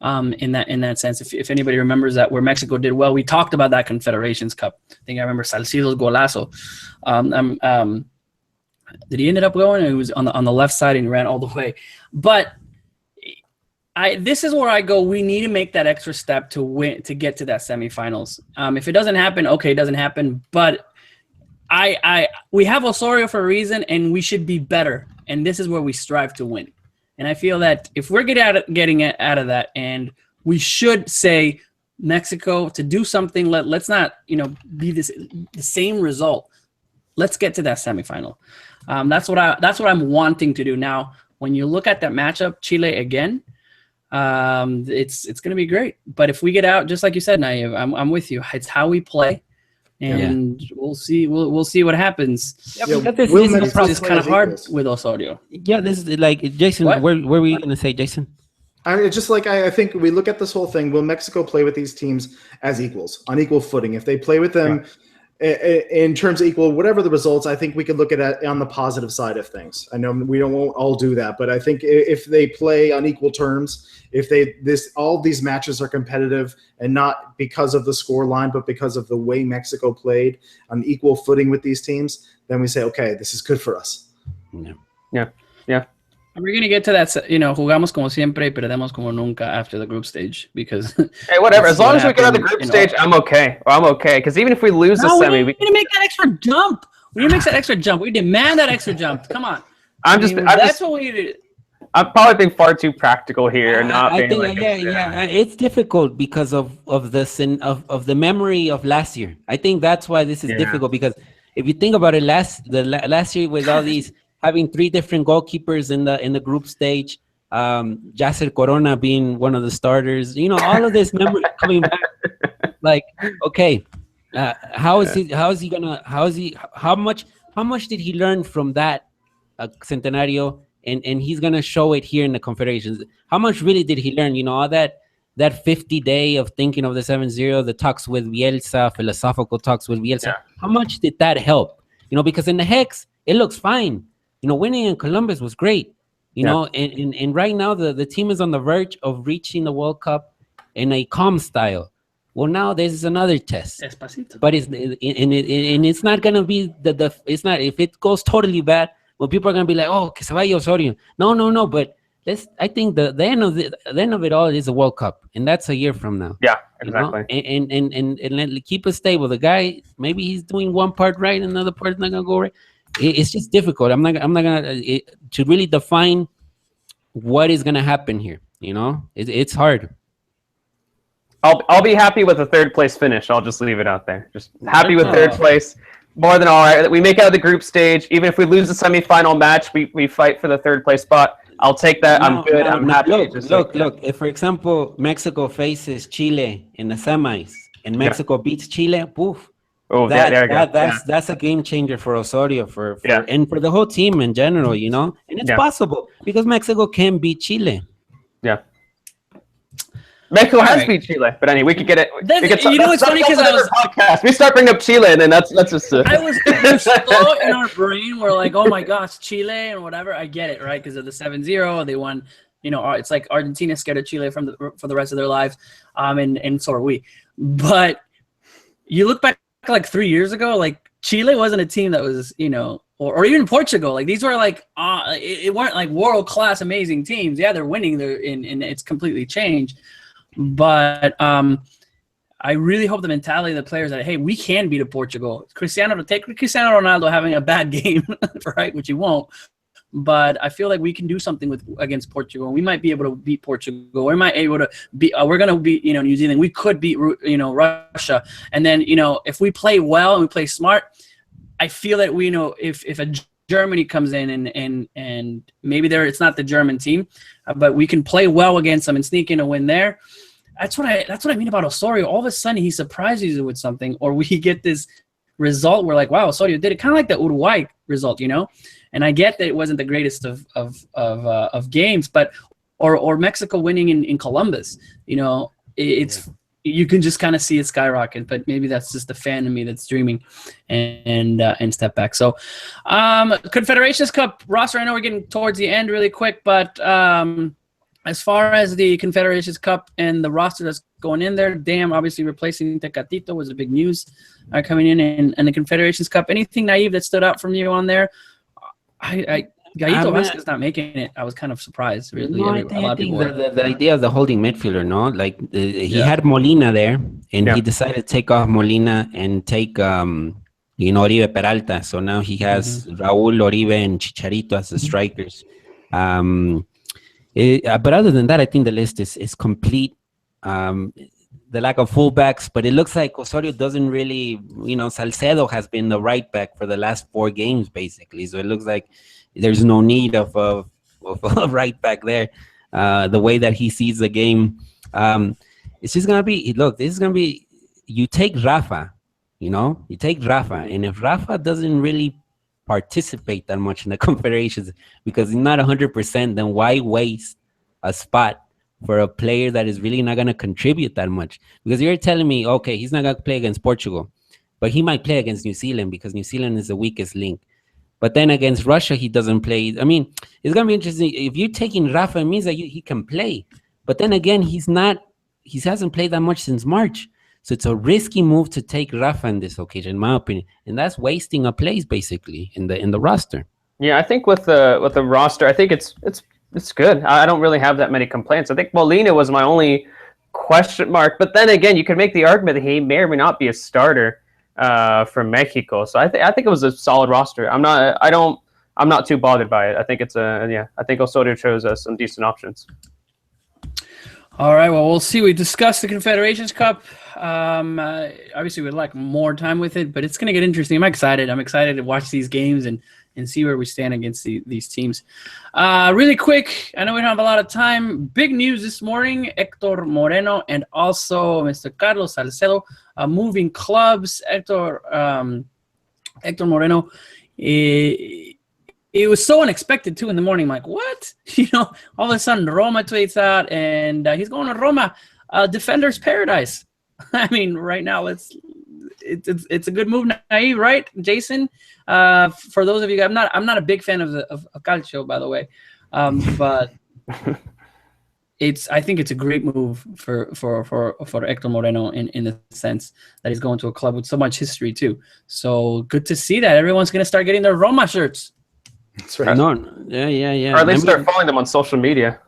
In that sense, if anybody remembers that, where Mexico did well, we talked about that Confederations Cup. I think I remember Salcido's golazo. Did he ended up going? He was on the left side and he ran all the way. But this is where I go. We need to make that extra step to win, to get to that semifinals. If it doesn't happen, okay, it doesn't happen. But we have Osorio for a reason, and we should be better. And this is where we strive to win. And I feel that if we're getting out of that, and we should say Mexico to do something, let's not be the same result. Let's get to that semifinal. That's what I'm wanting to do. Now, when you look at that matchup, Chile again, it's going to be great. But if we get out, just like you said, Naive, I'm with you. It's how we play. And we'll see. We'll see what happens. It's kind of hard with Osorio. Yeah, this is like Jason. What? Where were you gonna say, Jason? I think we look at this whole thing. Will Mexico play with these teams as equals, on equal footing? If they play with them in terms of equal, whatever the results, I think we could look at it on the positive side of things. I know we won't all do that, but I think if they play on equal terms, all these matches are competitive, and not because of the score line, but because of the way Mexico played on equal footing with these teams, then we say, okay, this is good for us. Yeah. We're going to get to that, jugamos como siempre y perdemos como nunca after the group stage, because hey, whatever. As long as we get out of the group stage, I'm okay. Because even if we lose the semi, we need to make that extra jump. We need to make that extra jump. We demand that extra jump. Come on. That's what we need to. I'm probably being far too practical here. It's difficult because of the memory of last year. I think that's why this is difficult, because if you think about it, last year with all these having three different goalkeepers in the group stage, Yasser Corona being one of the starters, all of this memory coming back. Like, okay, how much did he learn from that Centenario? And he's gonna show it here in the Confederations. How much really did he learn? All that 50 day of thinking of the 7-0, the talks with Bielsa, philosophical talks with Bielsa. Yeah. How much did that help? Because in the Hex, it looks fine. Winning in Columbus was great. And right now the team is on the verge of reaching the World Cup in a calm style. Well, now this is another test. Despacito. But it's not gonna be it's not, if it goes totally bad. Well, people are gonna be like, "Oh, que se vaya Osorio." No. But I think the end of it all is a World Cup, and that's a year from now. Yeah, exactly. And keep it stable. The guy, maybe he's doing one part right, another part's not gonna go right. It's just difficult. I'm not gonna to really define what is gonna happen here. It's hard. I'll be happy with a third place finish. I'll just leave it out there. Just happy with third place. More than all right. We make out of the group stage. Even if we lose the semifinal match, we fight for the third place spot. I'll take that. I'm good. I'm happy. Look. If, for example, Mexico faces Chile in the semis and Mexico beats Chile, poof. Oh, that's a game changer for Osorio and for the whole team in general, And it's possible because Mexico can beat Chile. Yeah. Mexico has beat Chile, but anyway, we could get it. It's funny because we start bringing up Chile, and then that's just. I was slow in our brain. We're like, oh my gosh, Chile and whatever. I get it, right? Because of the 7-0, they won. It's like Argentina scared of Chile for the rest of their lives, and so are we. But you look back like 3 years ago, like Chile wasn't a team that was, or even Portugal. Like these were like it weren't like world class amazing teams. Yeah, they're winning. And it's completely changed. But I really hope the mentality of the players that, hey, we can beat a Portugal. Cristiano Ronaldo having a bad game, right? Which he won't. But I feel like we can do something against Portugal. We might be able to beat Portugal. We might be able to beat. We're gonna beat New Zealand. We could beat Russia. And then if we play well and we play smart, I feel that if a Germany comes in and maybe it's not the German team, but we can play well against them and sneak in a win there. That's what I mean about Osorio. All of a sudden he surprises you with something, or we get this result. We're like, wow, Osorio did it, kind of like the Uruguay result, And I get that it wasn't the greatest of games, but or Mexico winning in Columbus. It's you can just kind of see it skyrocket. But maybe that's just the fan in me that's dreaming and step back. So, Confederations Cup roster. I know we're getting towards the end really quick, but as far as the Confederations Cup and the roster that's going in there, obviously replacing Tecatito was a big news coming in the Confederations Cup. Anything naive that stood out from you on there? Gallito Vasquez not making it. I was kind of surprised, really. No, I think the idea of the holding midfielder, no? Like he had Molina there, and he decided to take off Molina and take Oribe Peralta. So now he has Raúl, Oribe, and Chicharito as the strikers. But other than that, I think the list is complete. The lack of fullbacks, but it looks like Osorio doesn't really, Salcedo has been the right back for the last 4 games, basically. So it looks like there's no need of a right back there. The way that he sees the game, it's just going to be, this is going to be, you take Rafa, and if Rafa doesn't really participate that much in the Confederations because he's not 100%, then why waste a spot for a player that is really not going to contribute that much? Because you're telling me, okay, he's not going to play against Portugal, but he might play against New Zealand because New Zealand is the weakest link. But then against Russia, he doesn't play. I mean, it's going to be interesting. If you're taking Rafa, it means that he can play. But then again, he hasn't played that much since March. So it's a risky move to take Rafa in this occasion, in my opinion. And that's wasting a place, basically, in the roster. Yeah, I think with the roster, I think it's good. I don't really have that many complaints. I think Molina was my only question mark. But then again, you could make the argument that he may or may not be a starter for Mexico. So I think it was a solid roster. I'm not too bothered by it. I think I think Osorio chose some decent options. All right, well, we'll see. We discussed the Confederations Cup. Obviously, we'd like more time with it, but it's going to get interesting. I'm excited. to watch these games and see where we stand against these teams. Really quick, I know we don't have a lot of time. Big news this morning, Hector Moreno and also Mr. Carlos Salcedo moving clubs. Hector Moreno, it was so unexpected, too, in the morning. I'm like, what? All of a sudden, Roma tweets out, and he's going to Roma, defender's paradise. I mean, right now, it's a good move, naive, right, Jason? For those of you, I'm not a big fan of Calcio, by the way, but I think it's a great move for Hector Moreno in the sense that he's going to a club with so much history too. So good to see that everyone's going to start getting their Roma shirts. That's right. No, yeah. Or at least start following them on social media.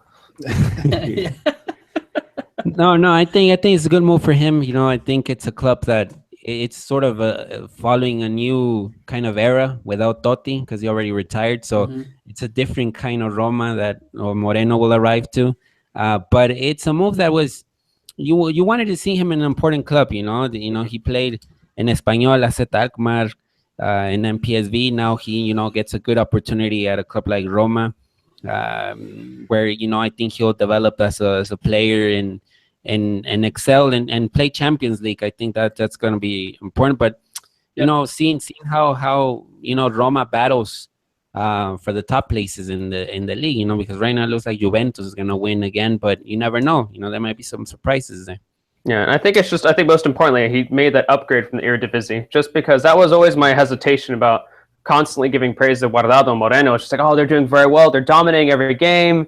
No, I think it's a good move for him. I think it's a club that it's sort of following a new kind of era without Totti because he already retired. So it's a different kind of Roma that Moreno will arrive to. But it's a move that was you wanted to see him in an important club. He played in Espanyol, AZ Alkmaar, and then PSV. Now he gets a good opportunity at a club like Roma, where I think he'll develop as a player and excel and play Champions League. I think that's going to be important. But seeing how Roma battles for the top places in the league, because right now it looks like Juventus is going to win again, but you never know. There might be some surprises there. Yeah, and I think most importantly, he made that upgrade from the Eredivisie, just because that was always my hesitation about constantly giving praise to Guardado and Moreno. It's just like, oh, they're doing very well. They're dominating every game,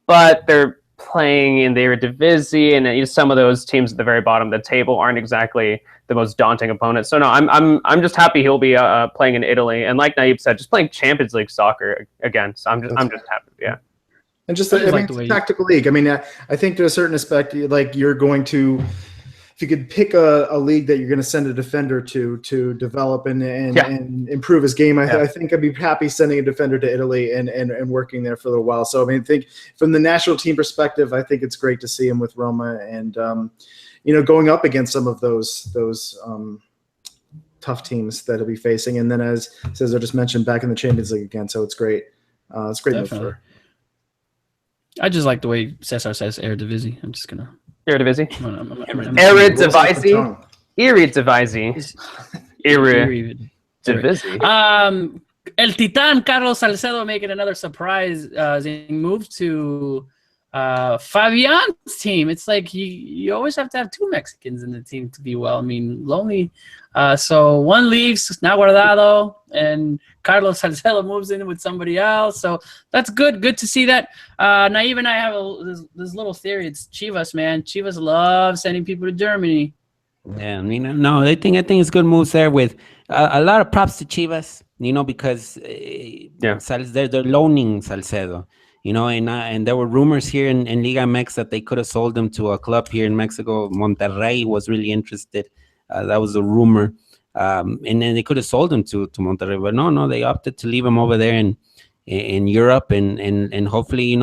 but they're playing in the Eredivisie, and some of those teams at the very bottom of the table aren't exactly the most daunting opponents. So no, I'm just happy he'll be playing in Italy, and like Naib said, just playing Champions League soccer again. So I'm just happy, yeah. And just it's a tactical league. I mean, I think to a certain aspect, like you're going to, if you could pick a league that you're going to send a defender to develop and improve his game, I think I'd be happy sending a defender to Italy and working there for a little while. So I mean, I think from the national team perspective, I think it's great to see him with Roma and going up against some of those tough teams that he'll be facing. And then as Cesar just mentioned, back in the Champions League again. So it's great. It's great move for. I just like the way Cesar says Eredivisie. I'm just gonna Eredivisie. Eredivisie. El Titan Carlos Salcedo making another surprise move to Fabian's team. It's like you always have to have two Mexicans in the team to be well. I mean, lonely. So one leaves, now Guardado, and Carlos Salcedo moves in with somebody else. So that's good. Good to see that. Naive and I have this little theory. It's Chivas, man. Chivas love sending people to Germany. Yeah, I mean, no, I think it's good moves there with a lot of props to Chivas, because they're loaning Salcedo. And there were rumors here in Liga MX that they could have sold him to a club here in Mexico. Monterrey was really interested. That was a rumor. And then they could have sold him to Monterrey. But no, they opted to leave him over there in Europe. And hopefully,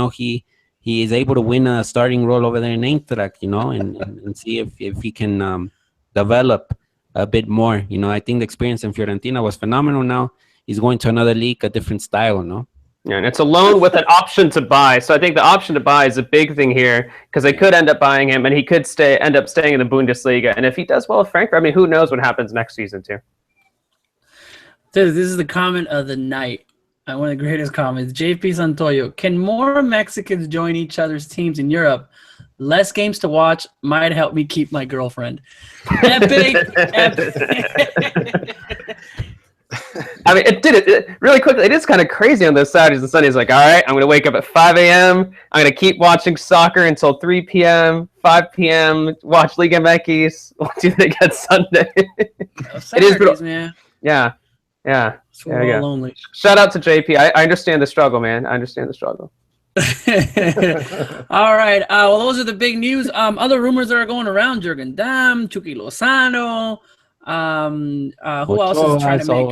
he is able to win a starting role over there in Eintracht, and see if he can develop a bit more. I think the experience in Fiorentina was phenomenal now. He's going to another league, a different style, no? Yeah, and it's a loan with an option to buy. So I think the option to buy is a big thing here because they could end up buying him, and he could end up staying in the Bundesliga. And if he does well with Frankfurt, I mean, who knows what happens next season too? Dude, this is the comment of the night. One of the greatest comments. JP Santoyo. Can more Mexicans join each other's teams in Europe? Less games to watch might help me keep my girlfriend. Epic. I mean, it did it really quickly. It is kind of crazy on those Saturdays and Sundays. Like, all right, I'm going to wake up at 5 a.m. I'm going to keep watching soccer until 3 p.m., 5 p.m., watch Liga MX. What do you think on Sunday? It is, man. Yeah. It's lonely. Shout out to JP. I understand the struggle, man. I understand the struggle. All right. Well, those are the big news. Other rumors that are going around: Jürgen Damm, Chucky Lozano. Who else is trying to make?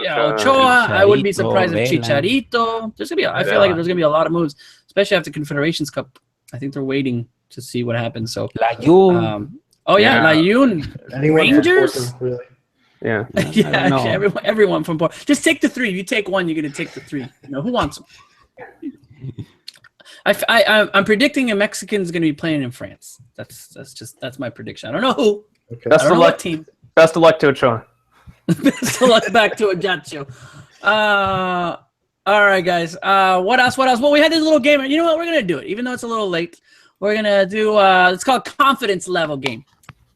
Ochoa. I wouldn't be surprised if Chicharito. I feel like there's gonna be a lot of moves, especially after Confederations Cup. I think they're waiting to see what happens. So Layun. Layun. Rangers. Really. Yeah. Actually, everyone from Porto. Just take the three. You take one, you're gonna take the three. Who wants them? I'm predicting a Mexican's gonna be playing in France. That's my prediction. I don't know who. Okay. Best of luck, team. Best of luck to Ochoa. Best of luck back to Ajaccio. All right, guys. What else? Well, we had this little game. You know what? We're gonna do it, even though it's a little late. We're gonna do. It's called confidence level game.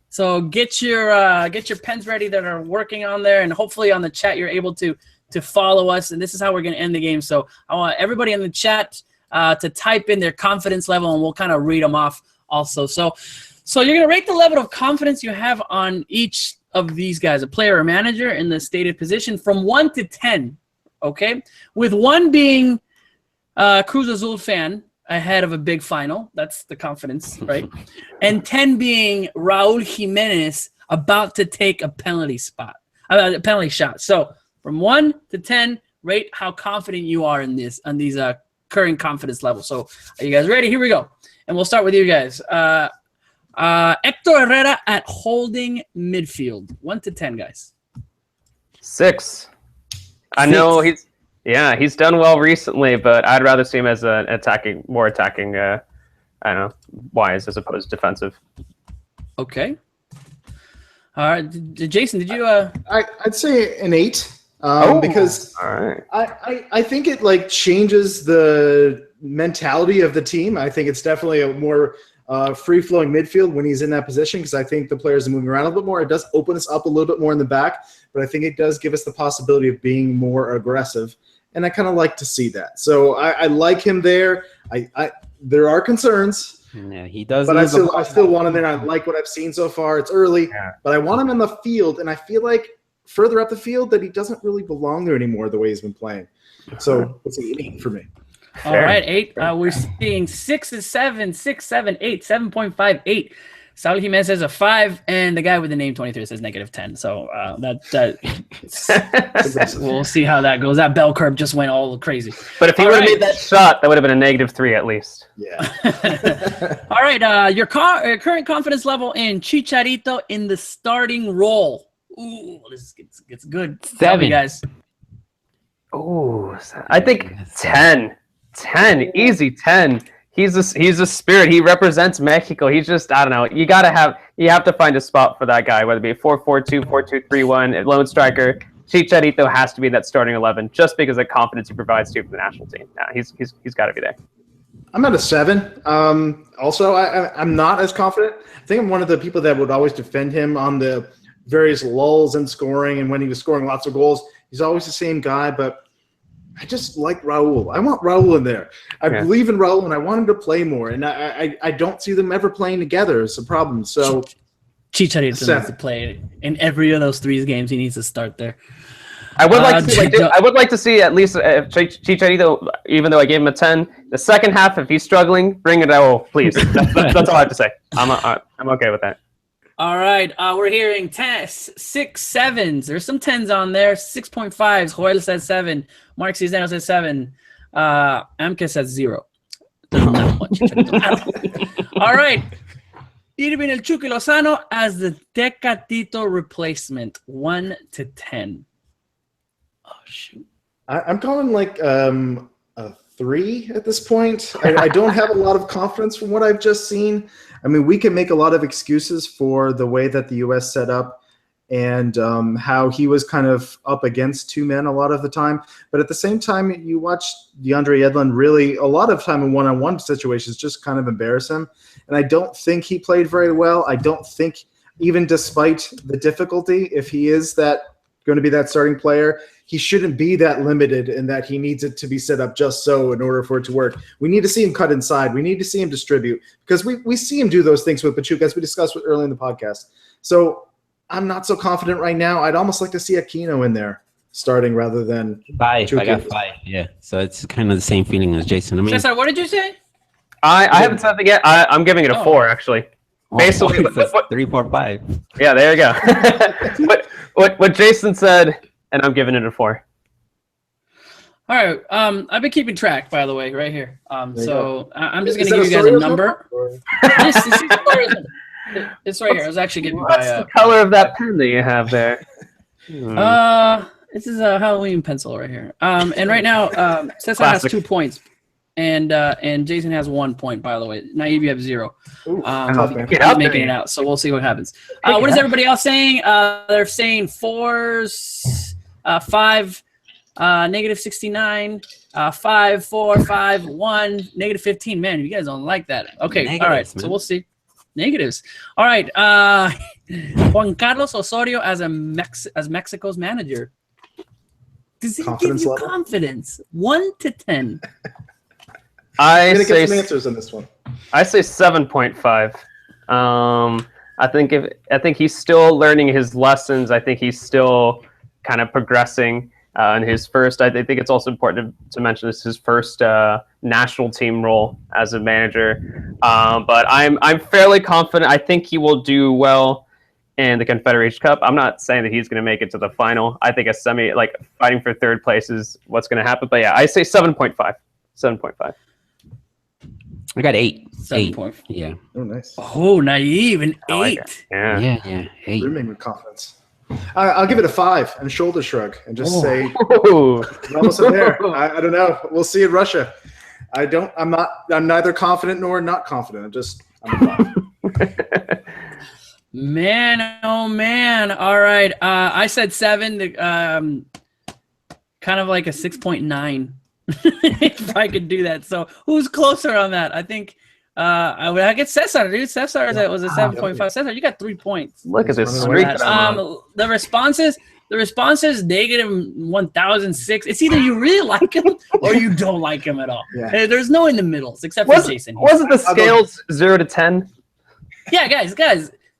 So get your pens ready that are working on there, and hopefully on the chat you're able to follow us. And this is how we're gonna end the game. So I want everybody in the chat to type in their confidence level, and we'll kind of read them off also. So you're going to rate the level of confidence you have on each of these guys, a player or manager in the stated position from 1 to 10, okay? With 1 being Cruz Azul fan ahead of a big final. That's the confidence, right? And 10 being Raul Jimenez about to take a penalty shot. So from 1 to 10, rate how confident you are in these current confidence levels. So are you guys ready? Here we go. And we'll start with you guys. Hector Herrera at holding midfield. 1 to 10, guys. 6. I know he's done well recently, but I'd rather see him as an more attacking, I don't know, wise as opposed to defensive. Okay. All right, Jason, did you? I'd say an 8. Because all right. I think it changes the mentality of the team. I think it's definitely a more free-flowing midfield when he's in that position because I think the players are moving around a little bit more. It does open us up a little bit more in the back, but I think it does give us the possibility of being more aggressive, and I kind of like to see that. So I like him there. there are concerns. Yeah, he does. But I still want him there. I like what I've seen so far. It's early, but I want him in the field, and I feel like further up the field that he doesn't really belong there anymore the way he's been playing. So it's an 8 for me. All right, 8. We're seeing 6 is 7, 6, 7, 8, 7.58. Saul Jimenez says a 5, and the guy with the name 23 says -10. So we'll see how that goes. That bell curve just went all crazy. But if he would have made that shot, that would have been a -3 at least. Yeah. All right, your current confidence level in Chicharito in the starting role. Ooh, this gets good. 7, guys. Ooh, I think 10. 10, easy 10. He's a spirit. He represents Mexico. He's just, I don't know. You have to find a spot for that guy, whether it be a 4-4-2, 4-2-3-1, a lone striker. Chicharito has to be that starting 11 just because of the confidence he provides to for the national team. Nah, he's got to be there. I'm at a 7. Also, I'm not as confident. I think I'm one of the people that would always defend him on the various lulls in scoring, and when he was scoring lots of goals, he's always the same guy, but I just like Raul. I want Raul in there. I believe in Raul, and I want him to play more. And I don't see them ever playing together. It's a problem. So Chicharito needs to play in every of those 3 games. He needs to start there. I would like to see at least Chicharito, even though I gave him a 10. The second half, if he's struggling, bring it Raul, please. That's all I have to say. I'm okay with that. All right, we're hearing 10, 6, 7s. There's some 10s on there. 6.5s. Joel says 7. Mark Cisneros says 7. Amke says 0. All right. Irving El Chucky Lozano as the Tecatito replacement, 1 to 10. Oh, shoot. I'm calling like a 3 at this point. I don't have a lot of confidence from what I've just seen. I mean, we can make a lot of excuses for the way that the U.S. set up and how he was kind of up against 2 men a lot of the time. But at the same time, you watch DeAndre Yedlin really a lot of time in one-on-one situations just kind of embarrass him. And I don't think he played very well. I don't think, even despite the difficulty, if he is going to be that starting player, he shouldn't be that limited in that he needs it to be set up just so in order for it to work. We need to see him cut inside. We need to see him distribute because we see him do those things with Pachuca, as we discussed earlier in the podcast. So I'm not so confident right now. I'd almost like to see Aquino in there starting rather than 5. I got 5. Yeah, so it's kind of the same feeling as Jason. I mean, Cesar, what did you say? I haven't said that yet. I'm giving it a 4 actually. Basically, 3, 4, 5. Yeah, there you go. what Jason said. And I'm giving it a 4. All right. I've been keeping track, by the way, right here. So I'm just going to give you guys a number. It's right here. I was actually giving you What's the color of that pen that you have there? This is a Halloween pencil right here. And right now, Cesar has 2 points. And Jason has 1 point, by the way. Naive, you have 0. He's making it out, so we'll see what happens. What is everybody else saying? They're saying 4s, 5, -69, 5, 4, 5, 1, -15. Man, you guys don't like that. Okay, negatives, all right. Man. So we'll see. Negatives. All right. Juan Carlos Osorio as Mexico's manager. Does he give you confidence? 1 to 10. I'm gonna get some answers on this one. I say 7.5. I think he's still learning his lessons. I think he's still kind of progressing in his first. I think it's also important to mention this is his first national team role as a manager. But I'm fairly confident. I think he will do well in the Confederations Cup. I'm not saying that he's going to make it to the final. I think fighting for third place is what's going to happen. But yeah, I say 7.5. 7.5. I got 8. 7. Yeah. Oh, nice. Oh, Naive, an 8. Like yeah. 8. Brimming with confidence. I'll give it a 5 and shoulder shrug and just say we're almost there. I don't know. We'll see in Russia. I'm neither confident nor not confident. I'm a 5. Man, oh man. All right. I said 7. Kind of like a 6.9. If I could do that. So who's closer on that? I think I get Cesar, dude. Cesar was a 7.5. Cesar, you got 3 points. Look at this streak. The responses, The response is -1006. It's either you really like him or you don't like him at all. Yeah. There's no in the middles except for Jason. Wasn't the scales 0 to 10? Yeah, guys.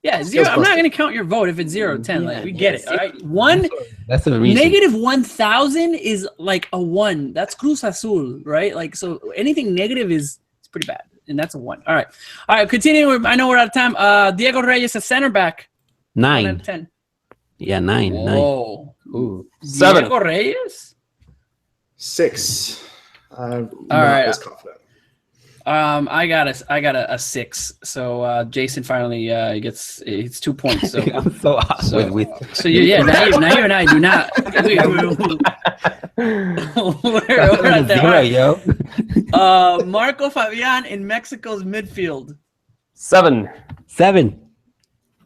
Yeah, 0. I'm not going to count your vote if it's 0 to 10. Like, we get it. All right. That's the reason. -1000 is like a 1. That's Cruz Azul, right? Like, so anything negative is pretty bad, and that's a 1. All right. Continuing. I know we're out of time. Diego Reyes, a center back. 9 out of 10. Yeah, 9. Whoa. 9. 7. Diego Reyes. 6. I'm All not right. as confident. I got a 6. So Jason finally it's 2 points. So I'm so awesome with. so now you and I do not. We're at that. Zero, yo. Marco Fabian in Mexico's midfield. 7. 7.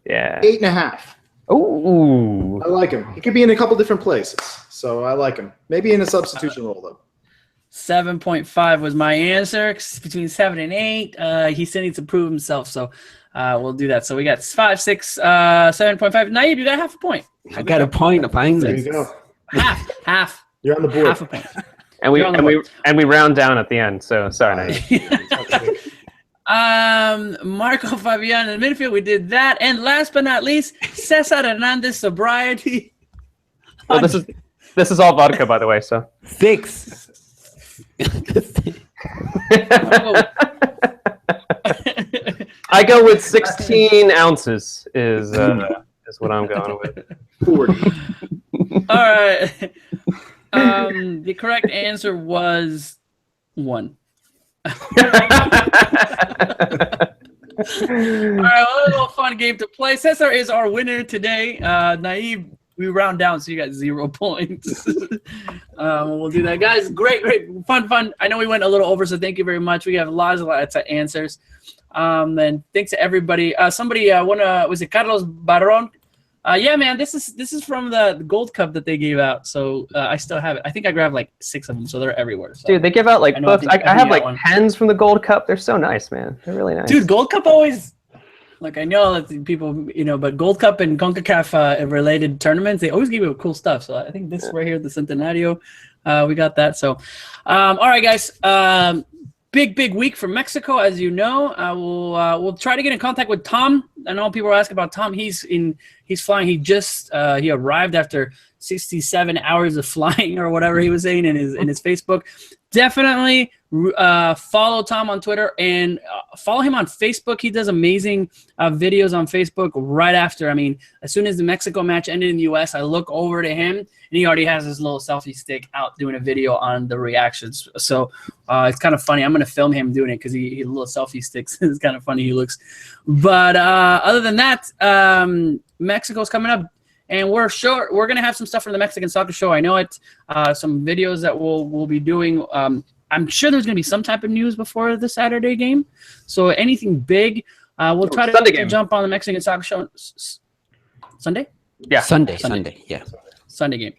Yeah. 8.5. Ooh. I like him. He could be in a couple different places, so I like him. Maybe in a substitution role though. 7.5 was my answer. Between 7 and 8, he still needs to prove himself. So we'll do that. So we got 5, 6, 7.5. Naib, you got half a point. I got a point of There English. you go. Half. You're on the board. Half a point. And we round down at the end. So sorry. Marco Fabian in the midfield. We did that. And last but not least, Cesar Hernandez sobriety. Well, this is all vodka, by the way. So 6. I go with 16 ounces is what I'm going with. 40. All right. The correct answer was 1. All right, well, a little fun game to play. Cesar is our winner today. Naib, we round down, so you got 0 points. We'll do that, guys. Great, fun. I know we went a little over, so thank you very much. We have lots of answers. And thanks to everybody. Somebody was it Carlos Barron? Yeah, man, this is from the Gold Cup that they gave out. So I still have it. I think I grabbed like 6 of them, so they're everywhere. So. Dude, they give out like books. I have like one. pens from the Gold Cup. They're so nice, man. They're really nice. Dude, Gold Cup always, like I know that people, but Gold Cup and CONCACAF related tournaments, they always give you cool stuff. So I think this right here, the Centenario, we got that. So, all right, guys. Big week for Mexico, as you know. We'll try to get in contact with Tom. I know people are asking about Tom. He's flying. He just he arrived after 67 hours of flying or whatever he was saying in his Facebook. Definitely follow Tom on Twitter and follow him on Facebook. He does amazing videos on Facebook right after. I mean, as soon as the Mexico match ended in the U.S., I look over to him, and he already has his little selfie stick out doing a video on the reactions. So it's kind of funny. I'm going to film him doing it because he little selfie sticks. It's kind of funny he looks. But other than that, Mexico's coming up. And we're going to have some stuff from the Mexican Soccer Show. I know it. Some videos that we'll be doing. I'm sure there's going to be some type of news before the Saturday game. So anything big, we'll try to jump on the Mexican Soccer Show. Sunday? Yeah. Sunday. Yeah. Sunday game.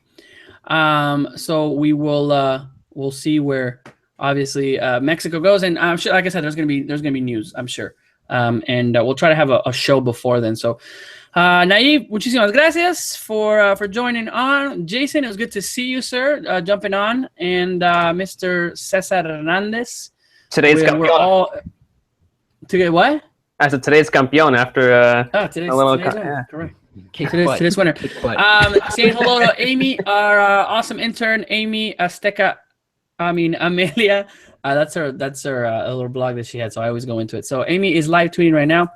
So we will we'll see where obviously Mexico goes, and I'm sure, like I said, there's gonna be news. I'm sure. And we'll try to have a show before then. So. Naib, muchísimas gracias for joining on. Jason, it was good to see you, sir, jumping on. And Mr. Cesar Hernandez. Today's campeón. What? I said today's campeón after today's winner. Correct. Today's winner. Saying hello to Amy, our awesome intern, Amy Amelia. That's her little blog that she had, so I always go into it. So Amy is live tweeting right now.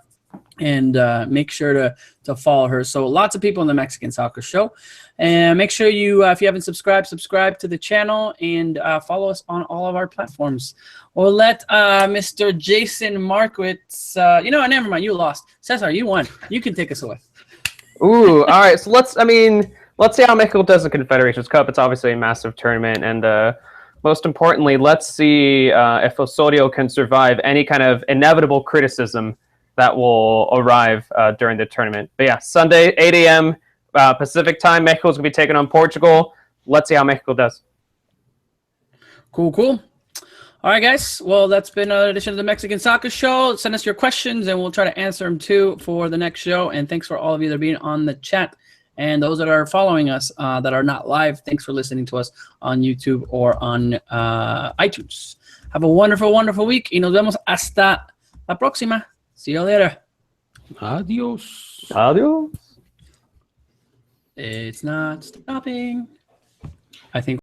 And make sure to follow her. So lots of people in the Mexican Soccer Show. And make sure you, if you haven't subscribe to the channel and follow us on all of our platforms. We'll let Mr. Jason Markowitz, never mind, you lost. Cesar, you won. You can take us away. Ooh, all right. So let's see how Mexico does the Confederations Cup. It's obviously a massive tournament. And most importantly, let's see if Osorio can survive any kind of inevitable criticism that will arrive during the tournament. But yeah, Sunday, 8 a.m. Pacific time, Mexico's going to be taking on Portugal. Let's see how Mexico does. Cool. All right, guys. Well, that's been another edition of the Mexican Soccer Show. Send us your questions, and we'll try to answer them, too, for the next show. And thanks for all of you that are being on the chat And those that are following us that are not live, thanks for listening to us on YouTube or on iTunes. Have a wonderful, wonderful week. Y nos vemos hasta la próxima. See you later. Adiós. Adiós. It's not stopping. I think